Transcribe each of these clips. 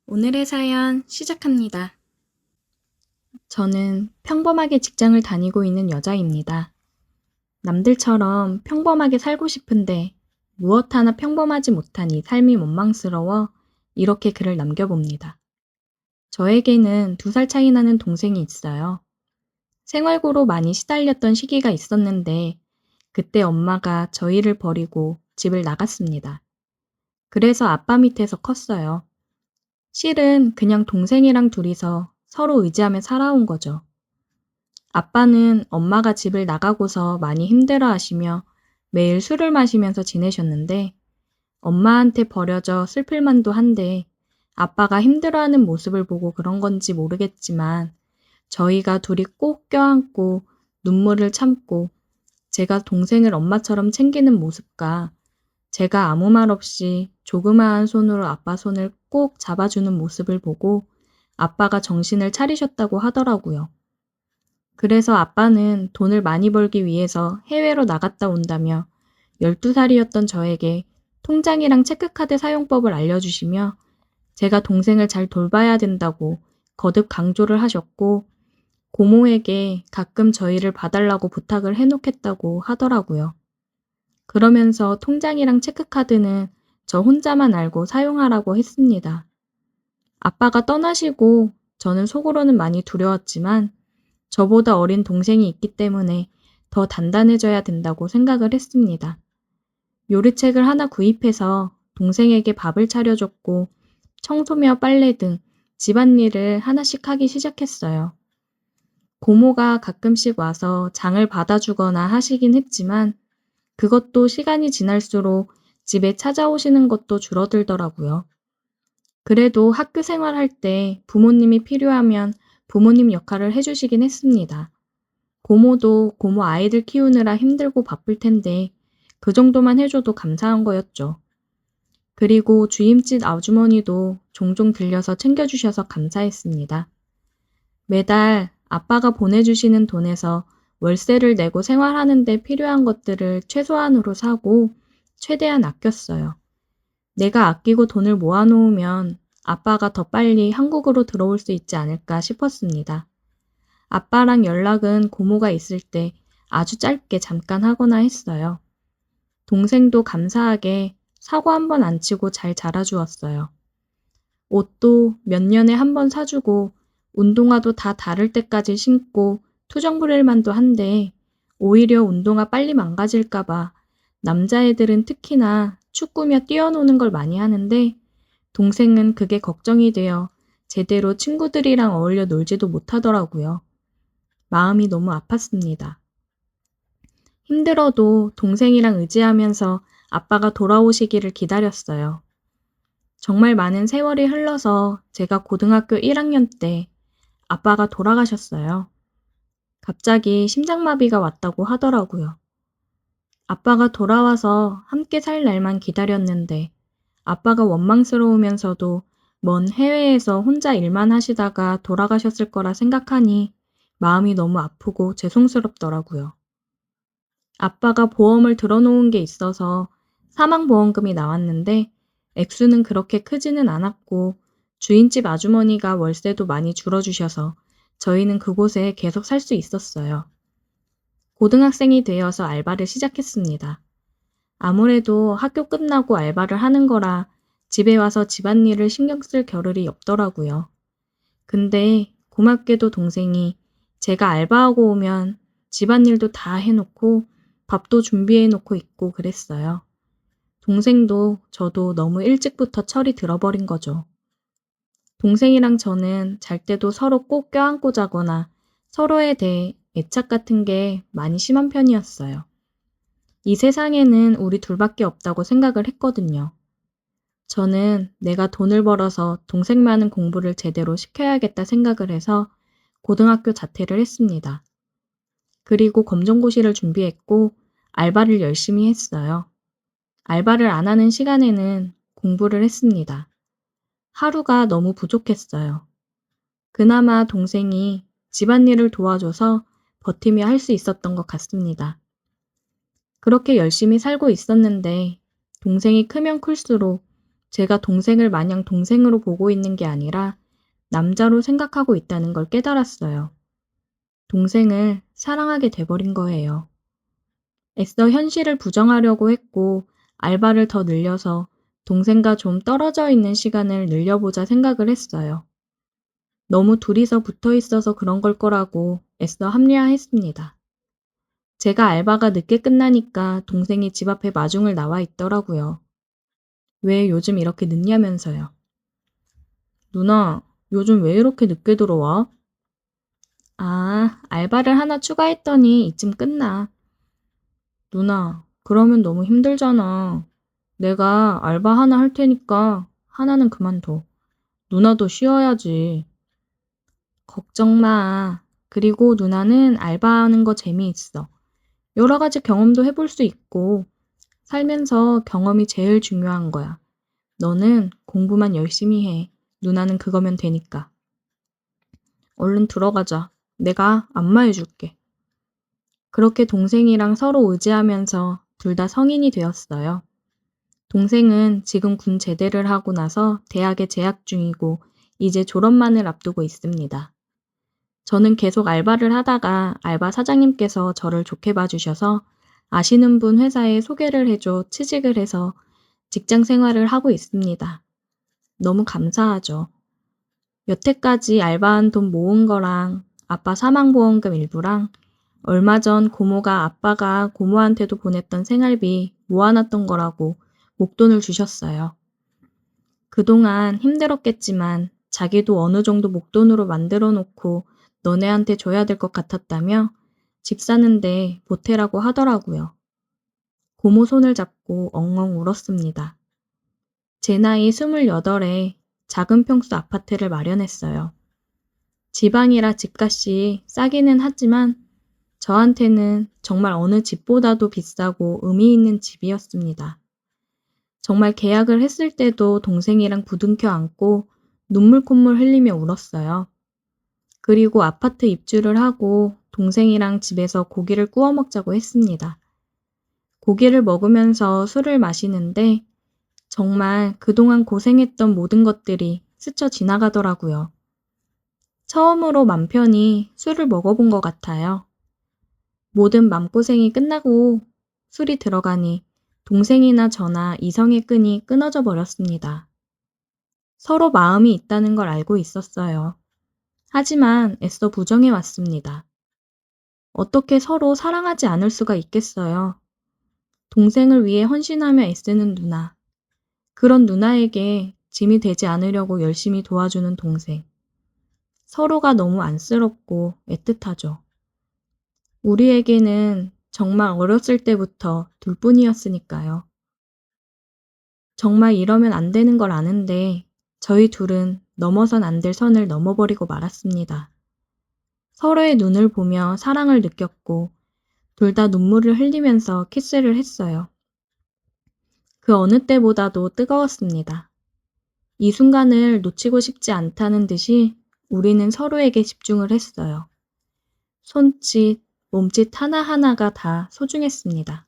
오늘의 사연 시작합니다. 저는 평범하게 직장을 다니고 있는 여자입니다. 남들처럼 평범하게 살고 싶은데 무엇 하나 평범하지 못한 이 삶이 원망스러워 이렇게 글을 남겨봅니다. 저에게는 2살 차이 나는 동생이 있어요. 생활고로 많이 시달렸던 시기가 있었는데 그때 엄마가 저희를 버리고 집을 나갔습니다. 그래서 아빠 밑에서 컸어요. 실은 그냥 동생이랑 둘이서 서로 의지하며 살아온 거죠. 아빠는 엄마가 집을 나가고서 많이 힘들어 하시며 매일 술을 마시면서 지내셨는데 엄마한테 버려져 슬플 만도 한데 아빠가 힘들어하는 모습을 보고 그런 건지 모르겠지만 저희가 둘이 꼭 껴안고 눈물을 참고 제가 동생을 엄마처럼 챙기는 모습과 제가 아무 말 없이 조그마한 손으로 아빠 손을 꼭 잡아주는 모습을 보고 아빠가 정신을 차리셨다고 하더라고요. 그래서 아빠는 돈을 많이 벌기 위해서 해외로 나갔다 온다며 12살이었던 저에게 통장이랑 체크카드 사용법을 알려주시며 제가 동생을 잘 돌봐야 된다고 거듭 강조를 하셨고 고모에게 가끔 저희를 봐달라고 부탁을 해놓겠다고 하더라고요. 그러면서 통장이랑 체크카드는 저 혼자만 알고 사용하라고 했습니다. 아빠가 떠나시고 저는 속으로는 많이 두려웠지만 저보다 어린 동생이 있기 때문에 더 단단해져야 된다고 생각을 했습니다. 요리책을 하나 구입해서 동생에게 밥을 차려줬고 청소며 빨래 등 집안일을 하나씩 하기 시작했어요. 고모가 가끔씩 와서 장을 받아주거나 하시긴 했지만 그것도 시간이 지날수록 집에 찾아오시는 것도 줄어들더라고요. 그래도 학교 생활할 때 부모님이 필요하면 부모님 역할을 해주시긴 했습니다. 고모도 고모 아이들 키우느라 힘들고 바쁠 텐데 그 정도만 해줘도 감사한 거였죠. 그리고 주임집 아주머니도 종종 들려서 챙겨주셔서 감사했습니다. 매달 아빠가 보내주시는 돈에서 월세를 내고 생활하는 데 필요한 것들을 최소한으로 사고 최대한 아꼈어요. 내가 아끼고 돈을 모아놓으면 아빠가 더 빨리 한국으로 들어올 수 있지 않을까 싶었습니다. 아빠랑 연락은 고모가 있을 때 아주 짧게 잠깐 하거나 했어요. 동생도 감사하게 사고 한 번 안 치고 잘 자라주었어요. 옷도 몇 년에 한 번 사주고 운동화도 다 다를 때까지 신고 투정 부릴 만도 한데 오히려 운동화 빨리 망가질까봐 남자애들은 특히나 축구며 뛰어노는 걸 많이 하는데 동생은 그게 걱정이 되어 제대로 친구들이랑 어울려 놀지도 못하더라고요. 마음이 너무 아팠습니다. 힘들어도 동생이랑 의지하면서 아빠가 돌아오시기를 기다렸어요. 정말 많은 세월이 흘러서 제가 고등학교 1학년 때 아빠가 돌아가셨어요. 갑자기 심장마비가 왔다고 하더라고요. 아빠가 돌아와서 함께 살 날만 기다렸는데 아빠가 원망스러우면서도 먼 해외에서 혼자 일만 하시다가 돌아가셨을 거라 생각하니 마음이 너무 아프고 죄송스럽더라고요. 아빠가 보험을 들어놓은 게 있어서 사망보험금이 나왔는데 액수는 그렇게 크지는 않았고 주인집 아주머니가 월세도 많이 줄여주셔서 저희는 그곳에 계속 살 수 있었어요. 고등학생이 되어서 알바를 시작했습니다. 아무래도 학교 끝나고 알바를 하는 거라 집에 와서 집안일을 신경 쓸 겨를이 없더라고요. 근데 고맙게도 동생이 제가 알바하고 오면 집안일도 다 해놓고 밥도 준비해놓고 있고 그랬어요. 동생도 저도 너무 일찍부터 철이 들어버린 거죠. 동생이랑 저는 잘 때도 서로 꼭 껴안고 자거나 서로에 대해 애착 같은 게 많이 심한 편이었어요. 이 세상에는 우리 둘밖에 없다고 생각을 했거든요. 저는 내가 돈을 벌어서 동생 많은 공부를 제대로 시켜야겠다 생각을 해서 고등학교 자퇴를 했습니다. 그리고 검정고시를 준비했고 알바를 열심히 했어요. 알바를 안 하는 시간에는 공부를 했습니다. 하루가 너무 부족했어요. 그나마 동생이 집안일을 도와줘서 버티며 할 수 있었던 것 같습니다. 그렇게 열심히 살고 있었는데 동생이 크면 클수록 제가 동생을 마냥 동생으로 보고 있는 게 아니라 남자로 생각하고 있다는 걸 깨달았어요. 동생을 사랑하게 돼버린 거예요. 애써 현실을 부정하려고 했고 알바를 더 늘려서 동생과 좀 떨어져 있는 시간을 늘려보자 생각을 했어요. 너무 둘이서 붙어 있어서 그런 걸 거라고 애써 합리화했습니다. 제가 알바가 늦게 끝나니까 동생이 집 앞에 마중을 나와 있더라고요. 왜 요즘 이렇게 늦냐면서요. 누나, 요즘 왜 이렇게 늦게 들어와? 아, 알바를 하나 추가했더니 이쯤 끝나. 누나, 그러면 너무 힘들잖아. 내가 알바 하나 할 테니까 하나는 그만둬. 누나도 쉬어야지. 걱정 마. 그리고 누나는 알바하는 거 재미있어. 여러 가지 경험도 해볼 수 있고, 살면서 경험이 제일 중요한 거야. 너는 공부만 열심히 해. 누나는 그거면 되니까. 얼른 들어가자. 내가 안마해줄게. 그렇게 동생이랑 서로 의지하면서 둘 다 성인이 되었어요. 동생은 지금 군 제대를 하고 나서 대학에 재학 중이고 이제 졸업만을 앞두고 있습니다. 저는 계속 알바를 하다가 알바 사장님께서 저를 좋게 봐주셔서 아시는 분 회사에 소개를 해줘 취직을 해서 직장 생활을 하고 있습니다. 너무 감사하죠. 여태까지 알바한 돈 모은 거랑 아빠 사망보험금 일부랑 얼마 전 고모가 아빠가 고모한테도 보냈던 생활비 모아놨던 거라고 목돈을 주셨어요. 그동안 힘들었겠지만 자기도 어느 정도 목돈으로 만들어 놓고 너네한테 줘야 될 것 같았다며 집 사는데 보태라고 하더라고요. 고모 손을 잡고 엉엉 울었습니다. 제 나이 28에 작은 평수 아파트를 마련했어요. 지방이라 집값이 싸기는 하지만 저한테는 정말 어느 집보다도 비싸고 의미 있는 집이었습니다. 정말 계약을 했을 때도 동생이랑 부둥켜 안고 눈물 콧물 흘리며 울었어요. 그리고 아파트 입주를 하고 동생이랑 집에서 고기를 구워 먹자고 했습니다. 고기를 먹으면서 술을 마시는데 정말 그동안 고생했던 모든 것들이 스쳐 지나가더라고요. 처음으로 맘 편히 술을 먹어본 것 같아요. 모든 맘고생이 끝나고 술이 들어가니 동생이나 저나 이성의 끈이 끊어져 버렸습니다. 서로 마음이 있다는 걸 알고 있었어요. 하지만 애써 부정해 왔습니다. 어떻게 서로 사랑하지 않을 수가 있겠어요. 동생을 위해 헌신하며 애쓰는 누나. 그런 누나에게 짐이 되지 않으려고 열심히 도와주는 동생. 서로가 너무 안쓰럽고 애틋하죠. 우리에게는 정말 어렸을 때부터 둘뿐이었으니까요. 정말 이러면 안 되는 걸 아는데 저희 둘은 넘어선 안 될 선을 넘어버리고 말았습니다. 서로의 눈을 보며 사랑을 느꼈고 둘 다 눈물을 흘리면서 키스를 했어요. 그 어느 때보다도 뜨거웠습니다. 이 순간을 놓치고 싶지 않다는 듯이 우리는 서로에게 집중을 했어요. 손짓, 몸짓 하나하나가 다 소중했습니다.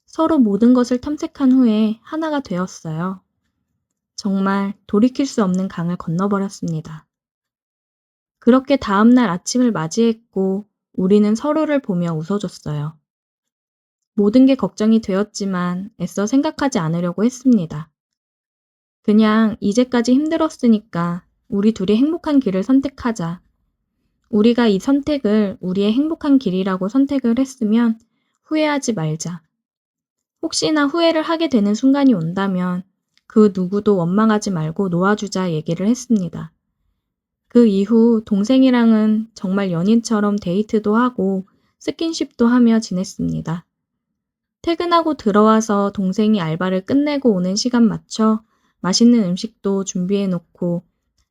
서로 모든 것을 탐색한 후에 하나가 되었어요. 정말 돌이킬 수 없는 강을 건너버렸습니다. 그렇게 다음날 아침을 맞이했고 우리는 서로를 보며 웃어줬어요. 모든 게 걱정이 되었지만 애써 생각하지 않으려고 했습니다. 그냥 이제까지 힘들었으니까 우리 둘이 행복한 길을 선택하자. 우리가 이 선택을 우리의 행복한 길이라고 선택을 했으면 후회하지 말자. 혹시나 후회를 하게 되는 순간이 온다면 그 누구도 원망하지 말고 놓아주자 얘기를 했습니다. 그 이후 동생이랑은 정말 연인처럼 데이트도 하고 스킨십도 하며 지냈습니다. 퇴근하고 들어와서 동생이 알바를 끝내고 오는 시간 맞춰 맛있는 음식도 준비해 놓고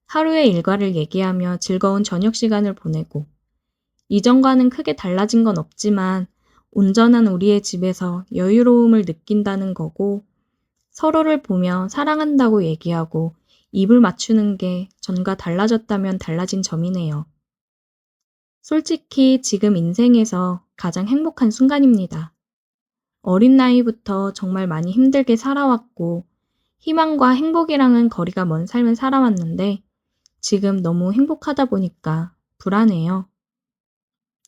하루의 일과를 얘기하며 즐거운 저녁 시간을 보내고 이전과는 크게 달라진 건 없지만 온전한 우리의 집에서 여유로움을 느낀다는 거고 서로를 보며 사랑한다고 얘기하고 입을 맞추는 게 전과 달라졌다면 달라진 점이네요. 솔직히 지금 인생에서 가장 행복한 순간입니다. 어린 나이부터 정말 많이 힘들게 살아왔고 희망과 행복이랑은 거리가 먼 삶을 살아왔는데 지금 너무 행복하다 보니까 불안해요.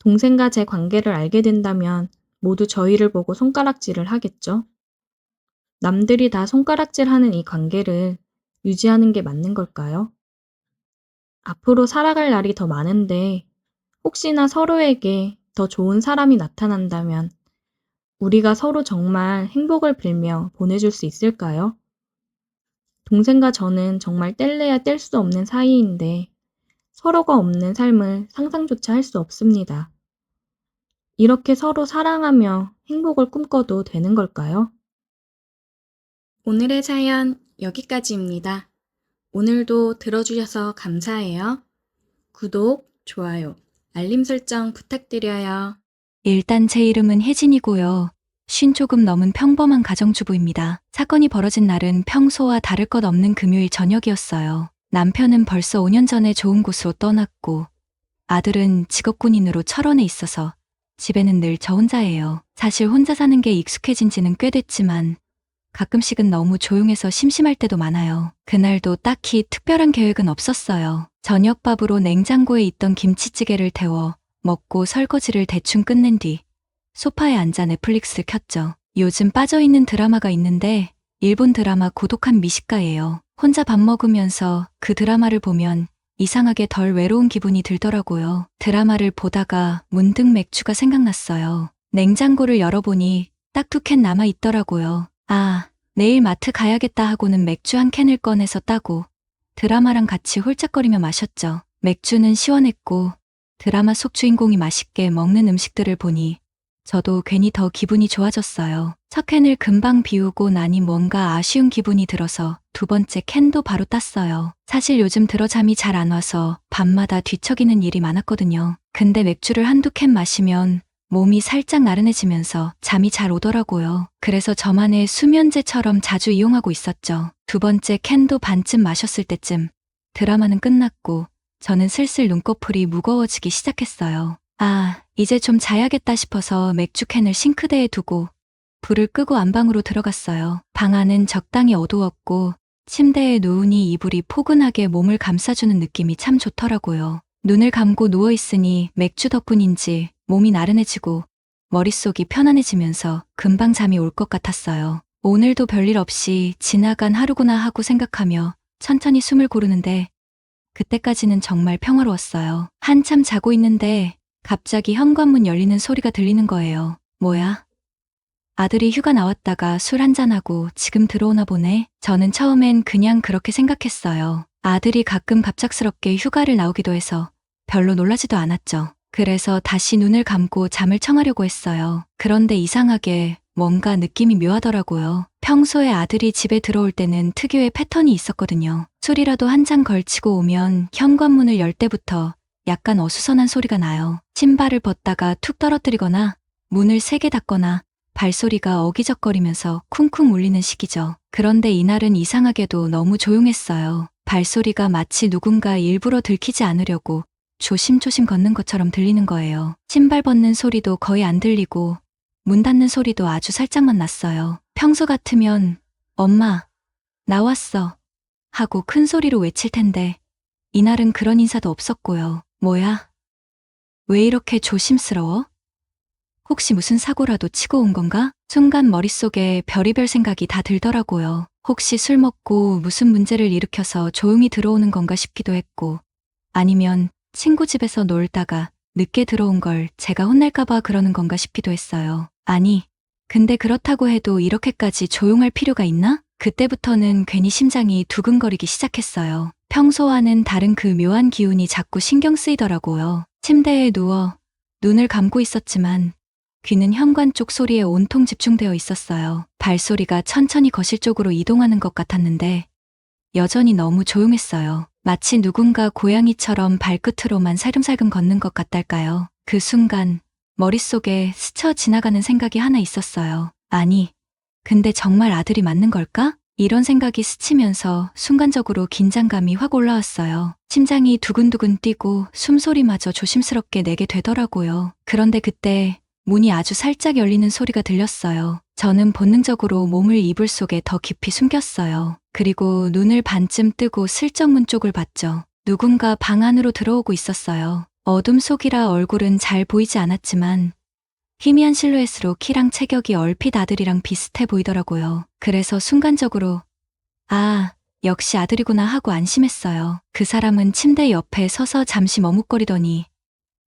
동생과 제 관계를 알게 된다면 모두 저희를 보고 손가락질을 하겠죠? 남들이 다 손가락질하는 이 관계를 유지하는 게 맞는 걸까요? 앞으로 살아갈 날이 더 많은데 혹시나 서로에게 더 좋은 사람이 나타난다면 우리가 서로 정말 행복을 빌며 보내줄 수 있을까요? 동생과 저는 정말 뗄래야 뗄 수 없는 사이인데 서로가 없는 삶을 상상조차 할 수 없습니다. 이렇게 서로 사랑하며 행복을 꿈꿔도 되는 걸까요? 오늘의 사연 여기까지입니다. 오늘도 들어주셔서 감사해요. 구독, 좋아요, 알림 설정 부탁드려요. 일단 제 이름은 혜진이고요. 50 조금 넘은 평범한 가정주부입니다. 사건이 벌어진 날은 평소와 다를 것 없는 금요일 저녁이었어요. 남편은 벌써 5년 전에 좋은 곳으로 떠났고 아들은 직업군인으로 철원에 있어서 집에는 늘 저 혼자예요. 사실 혼자 사는 게 익숙해진 지는 꽤 됐지만 가끔씩은 너무 조용해서 심심할 때도 많아요. 그날도 딱히 특별한 계획은 없었어요. 저녁밥으로 냉장고에 있던 김치찌개를 데워 먹고 설거지를 대충 끝낸 뒤 소파에 앉아 넷플릭스를 켰죠. 요즘 빠져있는 드라마가 있는데 일본 드라마 고독한 미식가예요. 혼자 밥 먹으면서 그 드라마를 보면 이상하게 덜 외로운 기분이 들더라고요. 드라마를 보다가 문득 맥주가 생각났어요. 냉장고를 열어보니 딱 2캔 남아있더라고요. 아, 내일 마트 가야겠다 하고는 맥주 1캔을 꺼내서 따고 드라마랑 같이 홀짝거리며 마셨죠. 맥주는 시원했고 드라마 속 주인공이 맛있게 먹는 음식들을 보니 저도 괜히 더 기분이 좋아졌어요. 첫 캔을 금방 비우고 나니 뭔가 아쉬운 기분이 들어서 2번째 캔도 바로 땄어요. 사실 요즘 들어 잠이 잘 안 와서 밤마다 뒤척이는 일이 많았거든요. 근데 맥주를 1~2캔 마시면 몸이 살짝 나른해지면서 잠이 잘 오더라고요. 그래서 저만의 수면제처럼 자주 이용하고 있었죠. 2번째 캔도 반쯤 마셨을 때쯤 드라마는 끝났고 저는 슬슬 눈꺼풀이 무거워지기 시작했어요. 아, 이제 좀 자야겠다 싶어서 맥주캔을 싱크대에 두고 불을 끄고 안방으로 들어갔어요. 방 안은 적당히 어두웠고 침대에 누우니 이불이 포근하게 몸을 감싸주는 느낌이 참 좋더라고요. 눈을 감고 누워있으니 맥주 덕분인지 몸이 나른해지고 머릿속이 편안해지면서 금방 잠이 올 것 같았어요. 오늘도 별일 없이 지나간 하루구나 하고 생각하며 천천히 숨을 고르는데 그때까지는 정말 평화로웠어요. 한참 자고 있는데 갑자기 현관문 열리는 소리가 들리는 거예요. 뭐야? 아들이 휴가 나왔다가 술 한잔하고 지금 들어오나 보네. 저는 처음엔 그냥 그렇게 생각했어요. 아들이 가끔 갑작스럽게 휴가를 나오기도 해서 별로 놀라지도 않았죠. 그래서 다시 눈을 감고 잠을 청하려고 했어요. 그런데 이상하게 뭔가 느낌이 묘하더라고요. 평소에 아들이 집에 들어올 때는 특유의 패턴이 있었거든요. 술이라도 한 잔 걸치고 오면 현관문을 열 때부터 약간 어수선한 소리가 나요. 신발을 벗다가 툭 떨어뜨리거나 문을 세게 닫거나 발소리가 어기적거리면서 쿵쿵 울리는 시기죠. 그런데 이날은 이상하게도 너무 조용했어요. 발소리가 마치 누군가 일부러 들키지 않으려고 조심조심 걷는 것처럼 들리는 거예요. 신발 벗는 소리도 거의 안 들리고 문 닫는 소리도 아주 살짝만 났어요. 평소 같으면 엄마, 나왔어 하고 큰 소리로 외칠 텐데 이날은 그런 인사도 없었고요. 뭐야? 왜 이렇게 조심스러워? 혹시 무슨 사고라도 치고 온 건가? 순간 머릿속에 별의별 생각이 다 들더라고요. 혹시 술 먹고 무슨 문제를 일으켜서 조용히 들어오는 건가 싶기도 했고 아니면 친구 집에서 놀다가 늦게 들어온 걸 제가 혼날까봐 그러는 건가 싶기도 했어요. 아니, 근데 그렇다고 해도 이렇게까지 조용할 필요가 있나? 그때부터는 괜히 심장이 두근거리기 시작했어요. 평소와는 다른 그 묘한 기운이 자꾸 신경 쓰이더라고요. 침대에 누워 눈을 감고 있었지만 귀는 현관 쪽 소리에 온통 집중되어 있었어요. 발소리가 천천히 거실 쪽으로 이동하는 것 같았는데 여전히 너무 조용했어요. 마치 누군가 고양이처럼 발끝으로만 살금살금 걷는 것 같달까요? 그 순간 머릿속에 스쳐 지나가는 생각이 하나 있었어요. 아니, 근데 정말 아들이 맞는 걸까? 이런 생각이 스치면서 순간적으로 긴장감이 확 올라왔어요. 심장이 두근두근 뛰고 숨소리마저 조심스럽게 내게 되더라고요. 그런데 그때 문이 아주 살짝 열리는 소리가 들렸어요. 저는 본능적으로 몸을 이불 속에 더 깊이 숨겼어요. 그리고 눈을 반쯤 뜨고 슬쩍 문 쪽을 봤죠. 누군가 방 안으로 들어오고 있었어요. 어둠 속이라 얼굴은 잘 보이지 않았지만 희미한 실루엣으로 키랑 체격이 얼핏 아들이랑 비슷해 보이더라고요. 그래서 순간적으로 아, 역시 아들이구나 하고 안심했어요. 그 사람은 침대 옆에 서서 잠시 머뭇거리더니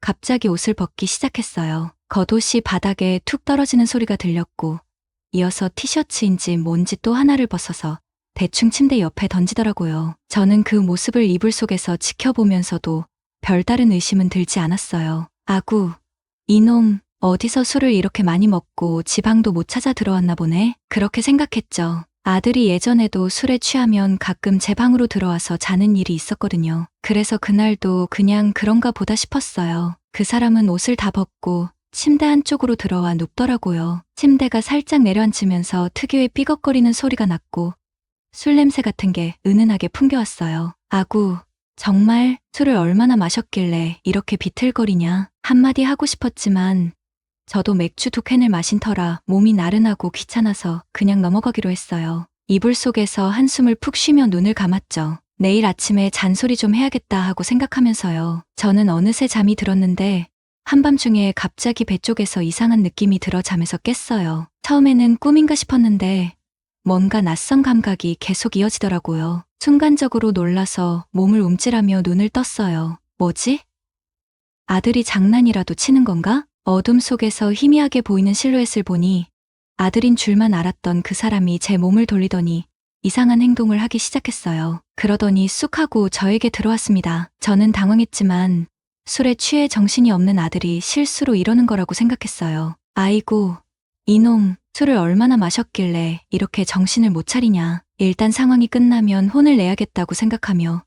갑자기 옷을 벗기 시작했어요. 겉옷이 바닥에 툭 떨어지는 소리가 들렸고 이어서 티셔츠인지 뭔지 또 하나를 벗어서 대충 침대 옆에 던지더라고요. 저는 그 모습을 이불 속에서 지켜보면서도 별다른 의심은 들지 않았어요. 아구, 이놈 어디서 술을 이렇게 많이 먹고 지방도 못 찾아 들어왔나 보네. 그렇게 생각했죠. 아들이 예전에도 술에 취하면 가끔 제 방으로 들어와서 자는 일이 있었거든요. 그래서 그날도 그냥 그런가 보다 싶었어요. 그 사람은 옷을 다 벗고 침대 한쪽으로 들어와 눕더라고요. 침대가 살짝 내려앉으면서 특유의 삐걱거리는 소리가 났고 술 냄새 같은 게 은은하게 풍겨왔어요. 아구, 정말 술을 얼마나 마셨길래 이렇게 비틀거리냐. 한마디 하고 싶었지만 저도 맥주 2캔을 마신 터라 몸이 나른하고 귀찮아서 그냥 넘어가기로 했어요. 이불 속에서 한숨을 푹 쉬며 눈을 감았죠. 내일 아침에 잔소리 좀 해야겠다 하고 생각하면서요. 저는 어느새 잠이 들었는데 한밤중에 갑자기 배 쪽에서 이상한 느낌이 들어 잠에서 깼어요. 처음에는 꿈인가 싶었는데 뭔가 낯선 감각이 계속 이어지더라고요. 순간적으로 놀라서 몸을 움찔하며 눈을 떴어요. 뭐지? 아들이 장난이라도 치는 건가? 어둠 속에서 희미하게 보이는 실루엣을 보니 아들인 줄만 알았던 그 사람이 제 몸을 돌리더니 이상한 행동을 하기 시작했어요. 그러더니 쑥 하고 저에게 들어왔습니다. 저는 당황했지만 술에 취해 정신이 없는 아들이 실수로 이러는 거라고 생각했어요. 아이고, 이놈, 술을 얼마나 마셨길래 이렇게 정신을 못 차리냐. 일단 상황이 끝나면 혼을 내야겠다고 생각하며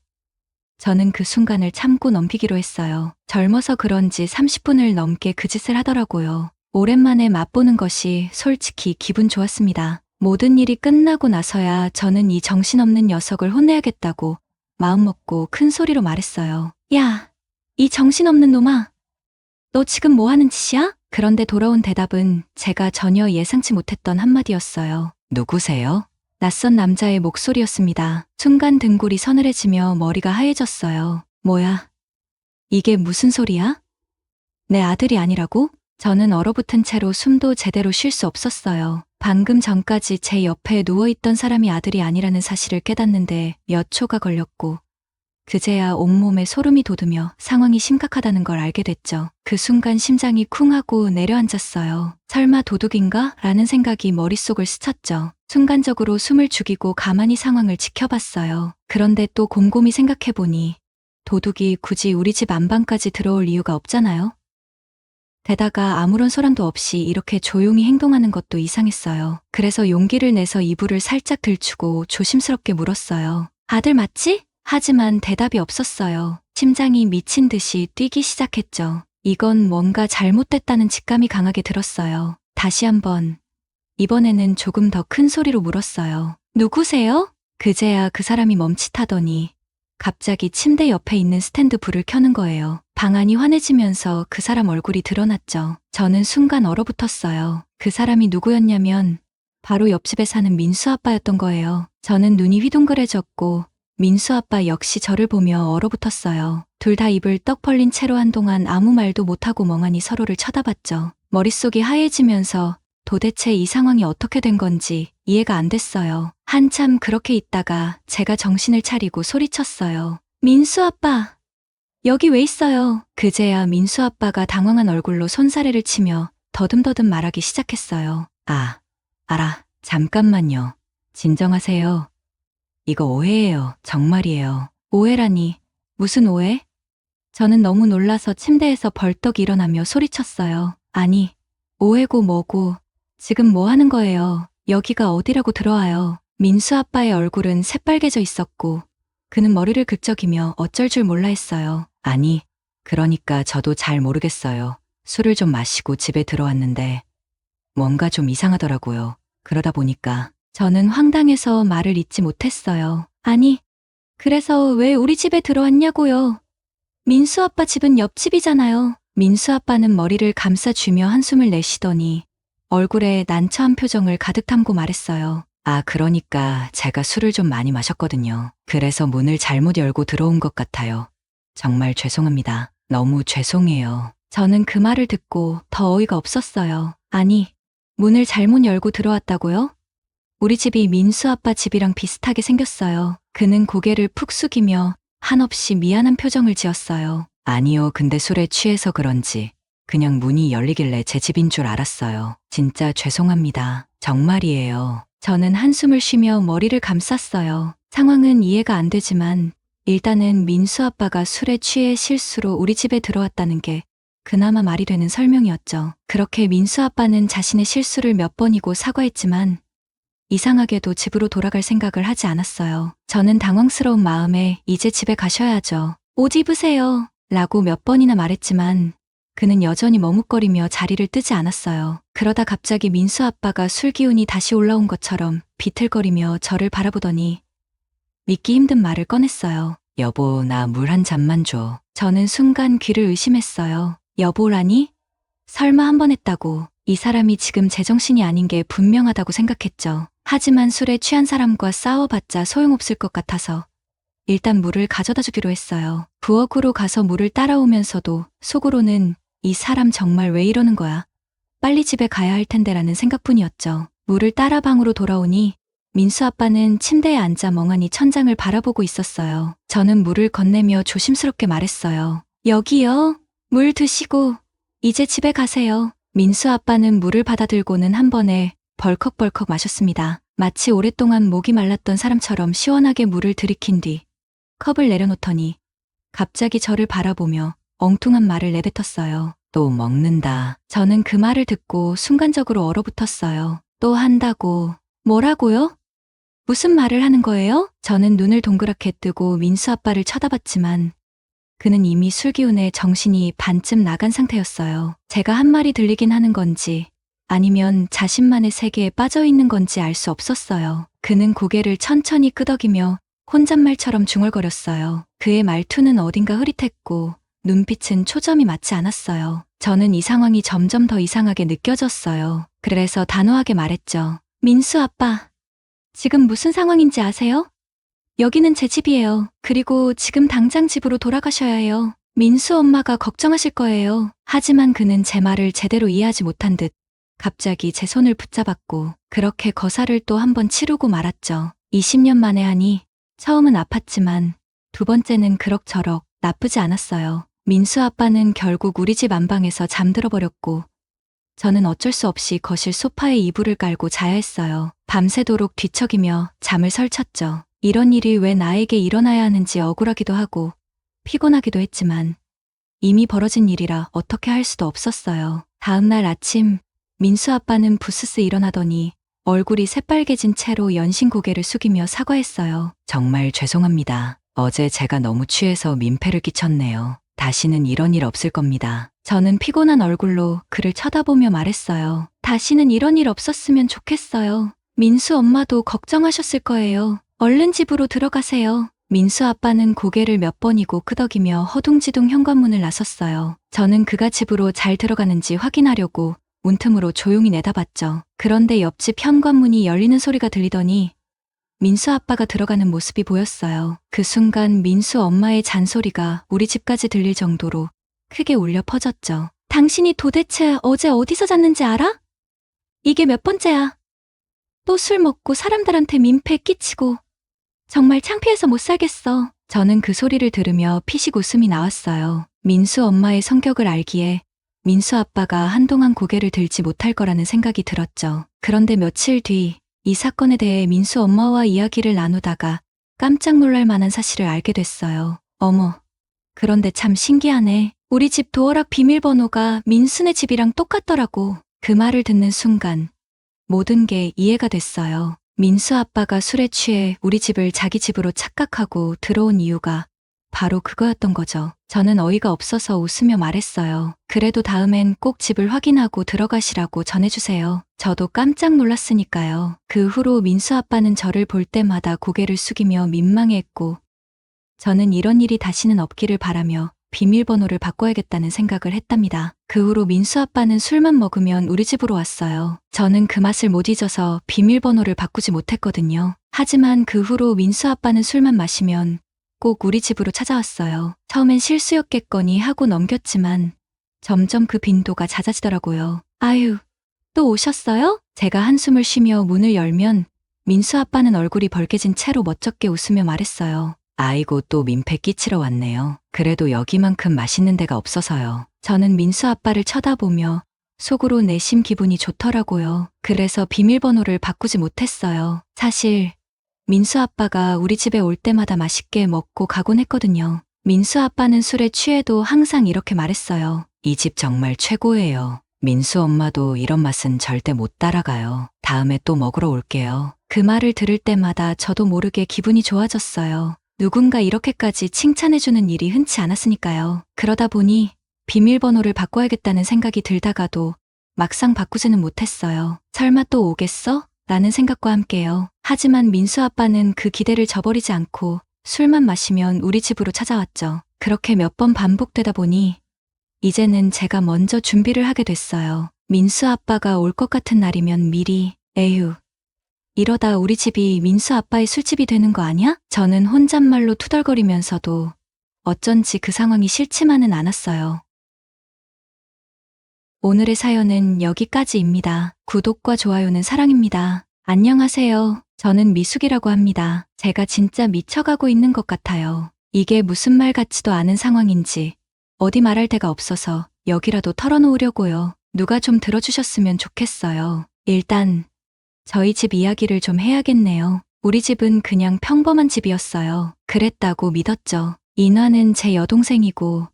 저는 그 순간을 참고 넘기기로 했어요. 젊어서 그런지 30분을 넘게 그 짓을 하더라고요. 오랜만에 맛보는 것이 솔직히 기분 좋았습니다. 모든 일이 끝나고 나서야 저는 이 정신없는 녀석을 혼내야겠다고 마음먹고 큰 소리로 말했어요. 야, 이 정신없는 놈아. 너 지금 뭐 하는 짓이야? 그런데 돌아온 대답은 제가 전혀 예상치 못했던 한마디였어요. 누구세요? 낯선 남자의 목소리였습니다. 순간 등골이 서늘해지며 머리가 하얘졌어요. 뭐야? 이게 무슨 소리야? 내 아들이 아니라고? 저는 얼어붙은 채로 숨도 제대로 쉴 수 없었어요. 방금 전까지 제 옆에 누워있던 사람이 아들이 아니라는 사실을 깨닫는데 몇 초가 걸렸고 그제야 온몸에 소름이 돋으며 상황이 심각하다는 걸 알게 됐죠. 그 순간 심장이 쿵 하고 내려앉았어요. 설마 도둑인가? 라는 생각이 머릿속을 스쳤죠. 순간적으로 숨을 죽이고 가만히 상황을 지켜봤어요. 그런데 또 곰곰이 생각해보니 도둑이 굳이 우리 집 안방까지 들어올 이유가 없잖아요. 게다가 아무런 소란도 없이 이렇게 조용히 행동하는 것도 이상했어요. 그래서 용기를 내서 이불을 살짝 들추고 조심스럽게 물었어요. 아들 맞지? 하지만 대답이 없었어요. 심장이 미친 듯이 뛰기 시작했죠. 이건 뭔가 잘못됐다는 직감이 강하게 들었어요. 다시 한번, 이번에는 조금 더 큰 소리로 물었어요. 누구세요? 그제야 그 사람이 멈칫하더니 갑자기 침대 옆에 있는 스탠드 불을 켜는 거예요. 방 안이 환해지면서 그 사람 얼굴이 드러났죠. 저는 순간 얼어붙었어요. 그 사람이 누구였냐면 바로 옆집에 사는 민수 아빠였던 거예요. 저는 눈이 휘둥그레졌고 민수 아빠 역시 저를 보며 얼어붙었어요. 둘 다 입을 떡 벌린 채로 한동안 아무 말도 못하고 멍하니 서로를 쳐다봤죠. 머릿속이 하얘지면서 도대체 이 상황이 어떻게 된 건지 이해가 안 됐어요. 한참 그렇게 있다가 제가 정신을 차리고 소리쳤어요. 민수 아빠, 여기 왜 있어요? 그제야 민수 아빠가 당황한 얼굴로 손사래를 치며 더듬더듬 말하기 시작했어요. 아, 알아. 잠깐만요. 진정하세요. 이거 오해예요. 정말이에요. 오해라니. 무슨 오해? 저는 너무 놀라서 침대에서 벌떡 일어나며 소리쳤어요. 아니, 오해고 뭐고. 지금 뭐 하는 거예요? 여기가 어디라고 들어와요. 민수 아빠의 얼굴은 새빨개져 있었고 그는 머리를 긁적이며 어쩔 줄 몰라 했어요. 아니, 그러니까 저도 잘 모르겠어요. 술을 좀 마시고 집에 들어왔는데 뭔가 좀 이상하더라고요. 그러다 보니까 저는 황당해서 말을 잇지 못했어요. 아니, 그래서 왜 우리 집에 들어왔냐고요? 민수 아빠 집은 옆집이잖아요. 민수 아빠는 머리를 감싸주며 한숨을 내쉬더니 얼굴에 난처한 표정을 가득 담고 말했어요. 아, 그러니까 제가 술을 좀 많이 마셨거든요. 그래서 문을 잘못 열고 들어온 것 같아요. 정말 죄송합니다. 너무 죄송해요. 저는 그 말을 듣고 더 어이가 없었어요. 아니, 문을 잘못 열고 들어왔다고요? 우리 집이 민수 아빠 집이랑 비슷하게 생겼어요. 그는 고개를 푹 숙이며 한없이 미안한 표정을 지었어요. 아니요, 근데 술에 취해서 그런지 그냥 문이 열리길래 제 집인 줄 알았어요. 진짜 죄송합니다. 정말이에요. 저는 한숨을 쉬며 머리를 감쌌어요. 상황은 이해가 안 되지만 일단은 민수 아빠가 술에 취해 실수로 우리 집에 들어왔다는 게 그나마 말이 되는 설명이었죠. 그렇게 민수 아빠는 자신의 실수를 몇 번이고 사과했지만 이상하게도 집으로 돌아갈 생각을 하지 않았어요. 저는 당황스러운 마음에 이제 집에 가셔야죠. 옷 입으세요. 라고 몇 번이나 말했지만 그는 여전히 머뭇거리며 자리를 뜨지 않았어요. 그러다 갑자기 민수 아빠가 술 기운이 다시 올라온 것처럼 비틀거리며 저를 바라보더니 믿기 힘든 말을 꺼냈어요. 여보, 나 물 한 잔만 줘. 저는 순간 귀를 의심했어요. 여보라니? 설마 한 번 했다고. 이 사람이 지금 제정신이 아닌 게 분명하다고 생각했죠. 하지만 술에 취한 사람과 싸워봤자 소용없을 것 같아서 일단 물을 가져다 주기로 했어요. 부엌으로 가서 물을 따라오면서도 속으로는 이 사람 정말 왜 이러는 거야? 빨리 집에 가야 할 텐데라는 생각뿐이었죠. 물을 따라 방으로 돌아오니 민수 아빠는 침대에 앉아 멍하니 천장을 바라보고 있었어요. 저는 물을 건네며 조심스럽게 말했어요. 여기요. 물 드시고 이제 집에 가세요. 민수 아빠는 물을 받아들고는 한 번에 벌컥벌컥 마셨습니다. 마치 오랫동안 목이 말랐던 사람처럼 시원하게 물을 들이킨 뒤 컵을 내려놓더니 갑자기 저를 바라보며 엉뚱한 말을 내뱉었어요. 또 먹는다. 저는 그 말을 듣고 순간적으로 얼어붙었어요. 또 한다고. 뭐라고요? 무슨 말을 하는 거예요? 저는 눈을 동그랗게 뜨고 민수 아빠를 쳐다봤지만 그는 이미 술기운에 정신이 반쯤 나간 상태였어요. 제가 한 말이 들리긴 하는 건지 아니면 자신만의 세계에 빠져 있는 건지 알 수 없었어요. 그는 고개를 천천히 끄덕이며 혼잣말처럼 중얼거렸어요. 그의 말투는 어딘가 흐릿했고 눈빛은 초점이 맞지 않았어요. 저는 이 상황이 점점 더 이상하게 느껴졌어요. 그래서 단호하게 말했죠. 민수 아빠, 지금 무슨 상황인지 아세요? 여기는 제 집이에요. 그리고 지금 당장 집으로 돌아가셔야 해요. 민수 엄마가 걱정하실 거예요. 하지만 그는 제 말을 제대로 이해하지 못한 듯 갑자기 제 손을 붙잡았고 그렇게 거사를 또 한 번 치르고 말았죠. 20년 만에 하니 처음은 아팠지만 두 번째는 그럭저럭 나쁘지 않았어요. 민수 아빠는 결국 우리 집 안방에서 잠들어 버렸고 저는 어쩔 수 없이 거실 소파에 이불을 깔고 자야 했어요. 밤새도록 뒤척이며 잠을 설쳤죠. 이런 일이 왜 나에게 일어나야 하는지 억울하기도 하고 피곤하기도 했지만 이미 벌어진 일이라 어떻게 할 수도 없었어요. 다음 날 아침 민수 아빠는 부스스 일어나더니 얼굴이 새빨개진 채로 연신 고개를 숙이며 사과했어요. 정말 죄송합니다. 어제 제가 너무 취해서 민폐를 끼쳤네요. 다시는 이런 일 없을 겁니다. 저는 피곤한 얼굴로 그를 쳐다보며 말했어요. 다시는 이런 일 없었으면 좋겠어요. 민수 엄마도 걱정하셨을 거예요. 얼른 집으로 들어가세요. 민수 아빠는 고개를 몇 번이고 끄덕이며 허둥지둥 현관문을 나섰어요. 저는 그가 집으로 잘 들어가는지 확인하려고 문틈으로 조용히 내다봤죠. 그런데 옆집 현관문이 열리는 소리가 들리더니 민수 아빠가 들어가는 모습이 보였어요. 그 순간 민수 엄마의 잔소리가 우리 집까지 들릴 정도로 크게 울려 퍼졌죠. 당신이 도대체 어제 어디서 잤는지 알아? 이게 몇 번째야? 또 술 먹고 사람들한테 민폐 끼치고 정말 창피해서 못 살겠어. 저는 그 소리를 들으며 피식 웃음이 나왔어요. 민수 엄마의 성격을 알기에 민수 아빠가 한동안 고개를 들지 못할 거라는 생각이 들었죠. 그런데 며칠 뒤 이 사건에 대해 민수 엄마와 이야기를 나누다가 깜짝 놀랄 만한 사실을 알게 됐어요. 어머, 그런데 참 신기하네. 우리 집 도어락 비밀번호가 민수네 집이랑 똑같더라고. 그 말을 듣는 순간 모든 게 이해가 됐어요. 민수 아빠가 술에 취해 우리 집을 자기 집으로 착각하고 들어온 이유가 바로 그거였던 거죠. 저는 어이가 없어서 웃으며 말했어요. 그래도 다음엔 꼭 집을 확인하고 들어가시라고 전해주세요. 저도 깜짝 놀랐으니까요. 그 후로 민수 아빠는 저를 볼 때마다 고개를 숙이며 민망해했고 저는 이런 일이 다시는 없기를 바라며 비밀번호를 바꿔야겠다는 생각을 했답니다. 그 후로 민수 아빠는 술만 먹으면 우리 집으로 왔어요. 저는 그 맛을 못 잊어서 비밀번호를 바꾸지 못했거든요. 하지만 그 후로 민수 아빠는 술만 마시면 꼭 우리 집으로 찾아왔어요. 처음엔 실수였겠거니 하고 넘겼지만 점점 그 빈도가 잦아지더라고요. 아유, 또 오셨어요? 제가 한숨을 쉬며 문을 열면 민수 아빠는 얼굴이 벌개진 채로 멋쩍게 웃으며 말했어요. 아이고, 또 민폐 끼치러 왔네요. 그래도 여기만큼 맛있는 데가 없어서요. 저는 민수 아빠를 쳐다보며 속으로 내심 기분이 좋더라고요. 그래서 비밀번호를 바꾸지 못했어요. 사실 민수 아빠가 우리 집에 올 때마다 맛있게 먹고 가곤 했거든요. 민수 아빠는 술에 취해도 항상 이렇게 말했어요. 이 집 정말 최고예요. 민수 엄마도 이런 맛은 절대 못 따라가요. 다음에 또 먹으러 올게요. 그 말을 들을 때마다 저도 모르게 기분이 좋아졌어요. 누군가 이렇게까지 칭찬해주는 일이 흔치 않았으니까요. 그러다 보니 비밀번호를 바꿔야겠다는 생각이 들다가도 막상 바꾸지는 못했어요. 설마 또 오겠어? 라는 생각과 함께요. 하지만 민수 아빠는 그 기대를 저버리지 않고 술만 마시면 우리 집으로 찾아왔죠. 그렇게 몇 번 반복되다 보니 이제는 제가 먼저 준비를 하게 됐어요. 민수 아빠가 올 것 같은 날이면 미리 에휴, 이러다 우리 집이 민수 아빠의 술집이 되는 거 아니야? 저는 혼잣말로 투덜거리면서도 어쩐지 그 상황이 싫지만은 않았어요. 오늘의 사연은 여기까지입니다. 구독과 좋아요는 사랑입니다. 안녕하세요. 저는 미숙이라고 합니다. 제가 진짜 미쳐가고 있는 것 같아요. 이게 무슨 말 같지도 않은 상황인지 어디 말할 데가 없어서 여기라도 털어놓으려고요. 누가 좀 들어주셨으면 좋겠어요. 일단 저희 집 이야기를 좀 해야겠네요. 우리 집은 그냥 평범한 집이었어요. 그랬다고 믿었죠. 인화는 제 여동생이고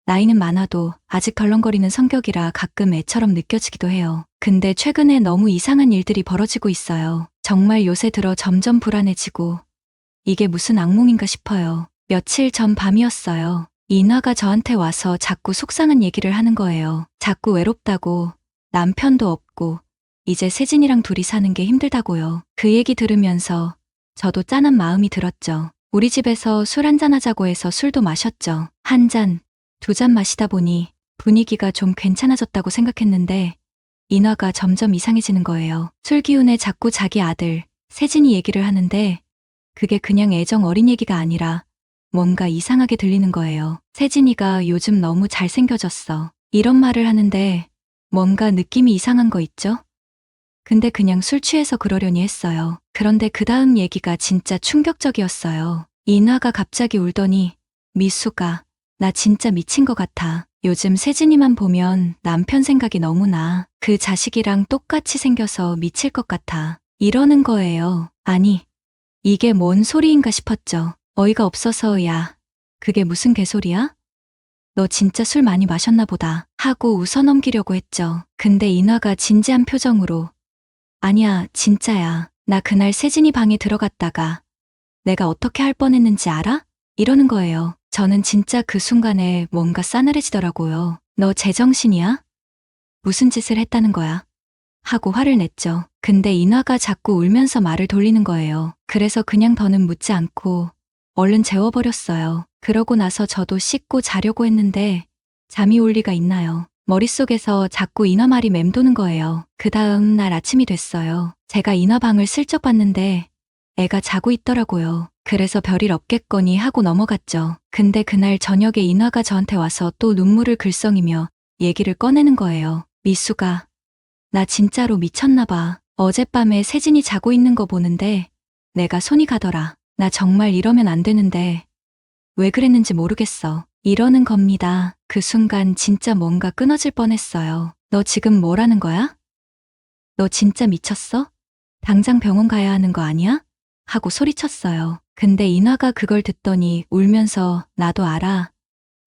나이는 많아도 아직 덜렁거리는 성격이라 가끔 애처럼 느껴지기도 해요. 근데 최근에 너무 이상한 일들이 벌어지고 있어요. 정말 요새 들어 점점 불안해지고 이게 무슨 악몽인가 싶어요. 며칠 전 밤이었어요. 인화가 저한테 와서 자꾸 속상한 얘기를 하는 거예요. 자꾸 외롭다고, 남편도 없고 이제 세진이랑 둘이 사는 게 힘들다고요. 그 얘기 들으면서 저도 짠한 마음이 들었죠. 우리 집에서 술 한잔 하자고 해서 술도 마셨죠. 한 잔, 두 잔 마시다 보니 분위기가 좀 괜찮아졌다고 생각했는데 인화가 점점 이상해지는 거예요. 술 기운에 자꾸 자기 아들, 세진이 얘기를 하는데 그게 그냥 애정 어린 얘기가 아니라 뭔가 이상하게 들리는 거예요. 세진이가 요즘 너무 잘생겨졌어. 이런 말을 하는데 뭔가 느낌이 이상한 거 있죠? 근데 그냥 술 취해서 그러려니 했어요. 그런데 그 다음 얘기가 진짜 충격적이었어요. 인화가 갑자기 울더니 미수가 나 진짜 미친 것 같아. 요즘 세진이만 보면 남편 생각이 너무 나. 그 자식이랑 똑같이 생겨서 미칠 것 같아. 이러는 거예요. 아니, 이게 뭔 소리인가 싶었죠. 어이가 없어서 야, 그게 무슨 개소리야? 너 진짜 술 많이 마셨나 보다 하고 웃어넘기려고 했죠. 근데 인화가 진지한 표정으로 아니야, 진짜야. 나 그날 세진이 방에 들어갔다가 내가 어떻게 할 뻔했는지 알아? 이러는 거예요. 저는 진짜 그 순간에 뭔가 싸늘해지더라고요. 너 제정신이야? 무슨 짓을 했다는 거야? 하고 화를 냈죠. 근데 인화가 자꾸 울면서 말을 돌리는 거예요. 그래서 그냥 더는 묻지 않고 얼른 재워버렸어요. 그러고 나서 저도 씻고 자려고 했는데 잠이 올 리가 있나요? 머릿속에서 자꾸 인화 말이 맴도는 거예요. 그 다음 날 아침이 됐어요. 제가 인화 방을 슬쩍 봤는데 애가 자고 있더라고요. 그래서 별일 없겠거니 하고 넘어갔죠. 근데 그날 저녁에 인화가 저한테 와서 또 눈물을 글썽이며 얘기를 꺼내는 거예요. 미수가, 나 진짜로 미쳤나 봐. 어젯밤에 세진이 자고 있는 거 보는데 내가 손이 가더라. 나 정말 이러면 안 되는데 왜 그랬는지 모르겠어. 이러는 겁니다. 그 순간 진짜 뭔가 끊어질 뻔했어요. 너 지금 뭐라는 거야? 너 진짜 미쳤어? 당장 병원 가야 하는 거 아니야? 하고 소리쳤어요. 근데 인화가 그걸 듣더니 울면서 나도 알아.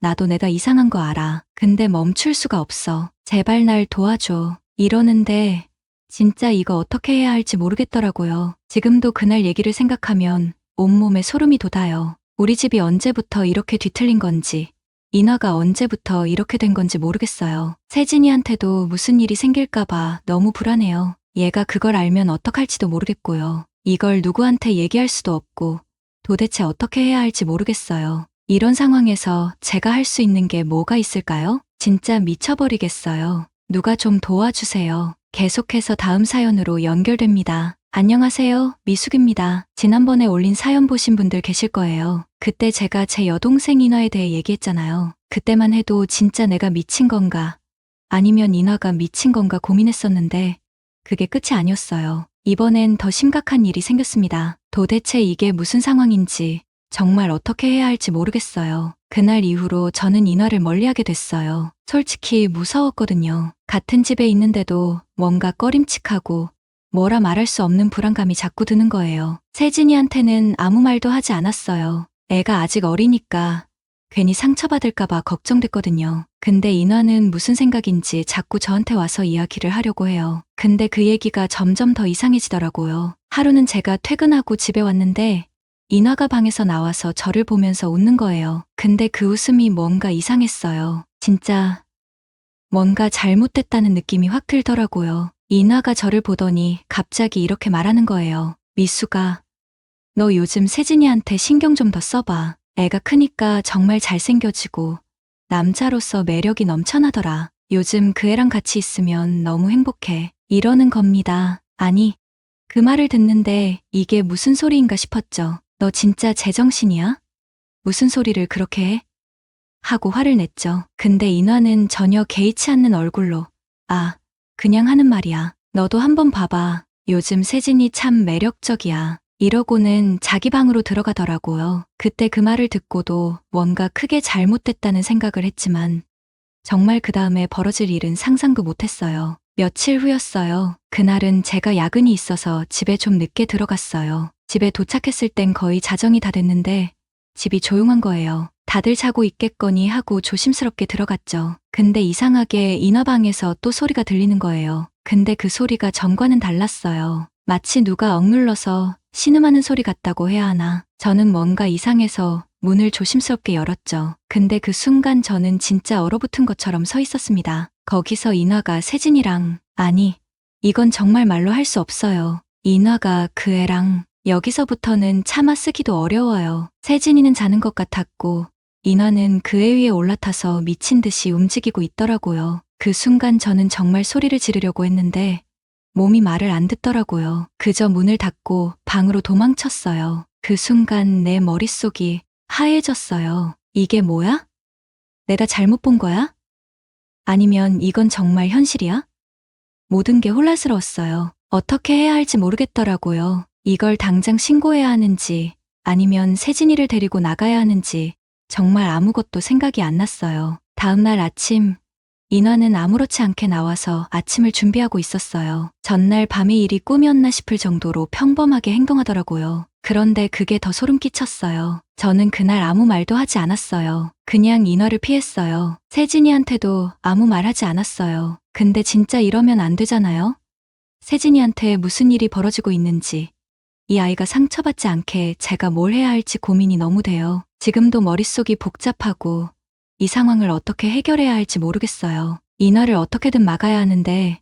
나도 내가 이상한 거 알아. 근데 멈출 수가 없어. 제발 날 도와줘. 이러는데 진짜 이거 어떻게 해야 할지 모르겠더라고요. 지금도 그날 얘기를 생각하면 온몸에 소름이 돋아요. 우리 집이 언제부터 이렇게 뒤틀린 건지, 인화가 언제부터 이렇게 된 건지 모르겠어요. 세진이한테도 무슨 일이 생길까봐 너무 불안해요. 얘가 그걸 알면 어떡할지도 모르겠고요. 이걸 누구한테 얘기할 수도 없고 도대체 어떻게 해야 할지 모르겠어요. 이런 상황에서 제가 할 수 있는 게 뭐가 있을까요? 진짜 미쳐버리겠어요. 누가 좀 도와주세요. 계속해서 다음 사연으로 연결됩니다. 안녕하세요. 미숙입니다. 지난번에 올린 사연 보신 분들 계실 거예요. 그때 제가 제 여동생 인화에 대해 얘기했잖아요. 그때만 해도 진짜 내가 미친 건가, 아니면 인화가 미친 건가 고민했었는데 그게 끝이 아니었어요. 이번엔 더 심각한 일이 생겼습니다. 도대체 이게 무슨 상황인지 정말 어떻게 해야 할지 모르겠어요. 그날 이후로 저는 인화를 멀리하게 됐어요. 솔직히 무서웠거든요. 같은 집에 있는데도 뭔가 꺼림칙하고 뭐라 말할 수 없는 불안감이 자꾸 드는 거예요. 세진이한테는 아무 말도 하지 않았어요. 애가 아직 어리니까 괜히 상처받을까봐 걱정됐거든요. 근데 인화는 무슨 생각인지 자꾸 저한테 와서 이야기를 하려고 해요. 근데 그 얘기가 점점 더 이상해지더라고요. 하루는 제가 퇴근하고 집에 왔는데 인화가 방에서 나와서 저를 보면서 웃는 거예요. 근데 그 웃음이 뭔가 이상했어요. 진짜 뭔가 잘못됐다는 느낌이 확 들더라고요. 인화가 저를 보더니 갑자기 이렇게 말하는 거예요. 미수가, 너 요즘 세진이한테 신경 좀 더 써봐. 애가 크니까 정말 잘생겨지고 남자로서 매력이 넘쳐나더라. 요즘 그 애랑 같이 있으면 너무 행복해. 이러는 겁니다. 아니, 그 말을 듣는데 이게 무슨 소리인가 싶었죠. 너 진짜 제정신이야? 무슨 소리를 그렇게 해? 하고 화를 냈죠. 근데 인화는 전혀 개의치 않는 얼굴로, 아, 그냥 하는 말이야. 너도 한번 봐봐. 요즘 세진이 참 매력적이야. 이러고는 자기 방으로 들어가더라고요. 그때 그 말을 듣고도 뭔가 크게 잘못됐다는 생각을 했지만 정말 그 다음에 벌어질 일은 상상도 못했어요. 며칠 후였어요. 그날은 제가 야근이 있어서 집에 좀 늦게 들어갔어요. 집에 도착했을 땐 거의 자정이 다 됐는데 집이 조용한 거예요. 다들 자고 있겠거니 하고 조심스럽게 들어갔죠. 근데 이상하게 인화방에서 또 소리가 들리는 거예요. 근데 그 소리가 전과는 달랐어요. 마치 누가 억눌러서 신음하는 소리 같다고 해야 하나. 저는 뭔가 이상해서 문을 조심스럽게 열었죠. 근데 그 순간 저는 진짜 얼어붙은 것처럼 서 있었습니다. 거기서 인화가 세진이랑, 아니, 이건 정말 말로 할 수 없어요. 인화가 그 애랑, 여기서부터는 차마 쓰기도 어려워요. 세진이는 자는 것 같았고 인화는 그 애 위에 올라타서 미친 듯이 움직이고 있더라고요. 그 순간 저는 정말 소리를 지르려고 했는데 몸이 말을 안 듣더라고요. 그저 문을 닫고 방으로 도망쳤어요. 그 순간 내 머릿속이 하얘졌어요. 이게 뭐야? 내가 잘못 본 거야? 아니면 이건 정말 현실이야? 모든 게 혼란스러웠어요. 어떻게 해야 할지 모르겠더라고요. 이걸 당장 신고해야 하는지 아니면 세진이를 데리고 나가야 하는지 정말 아무것도 생각이 안 났어요. 다음날 아침, 인화는 아무렇지 않게 나와서 아침을 준비하고 있었어요. 전날 밤의 일이 꿈이었나 싶을 정도로 평범하게 행동하더라고요. 그런데 그게 더 소름 끼쳤어요. 저는 그날 아무 말도 하지 않았어요. 그냥 인화를 피했어요. 세진이한테도 아무 말 하지 않았어요. 근데 진짜 이러면 안 되잖아요? 세진이한테 무슨 일이 벌어지고 있는지, 이 아이가 상처받지 않게 제가 뭘 해야 할지 고민이 너무 돼요. 지금도 머릿속이 복잡하고 이 상황을 어떻게 해결해야 할지 모르겠어요. 인화를 어떻게든 막아야 하는데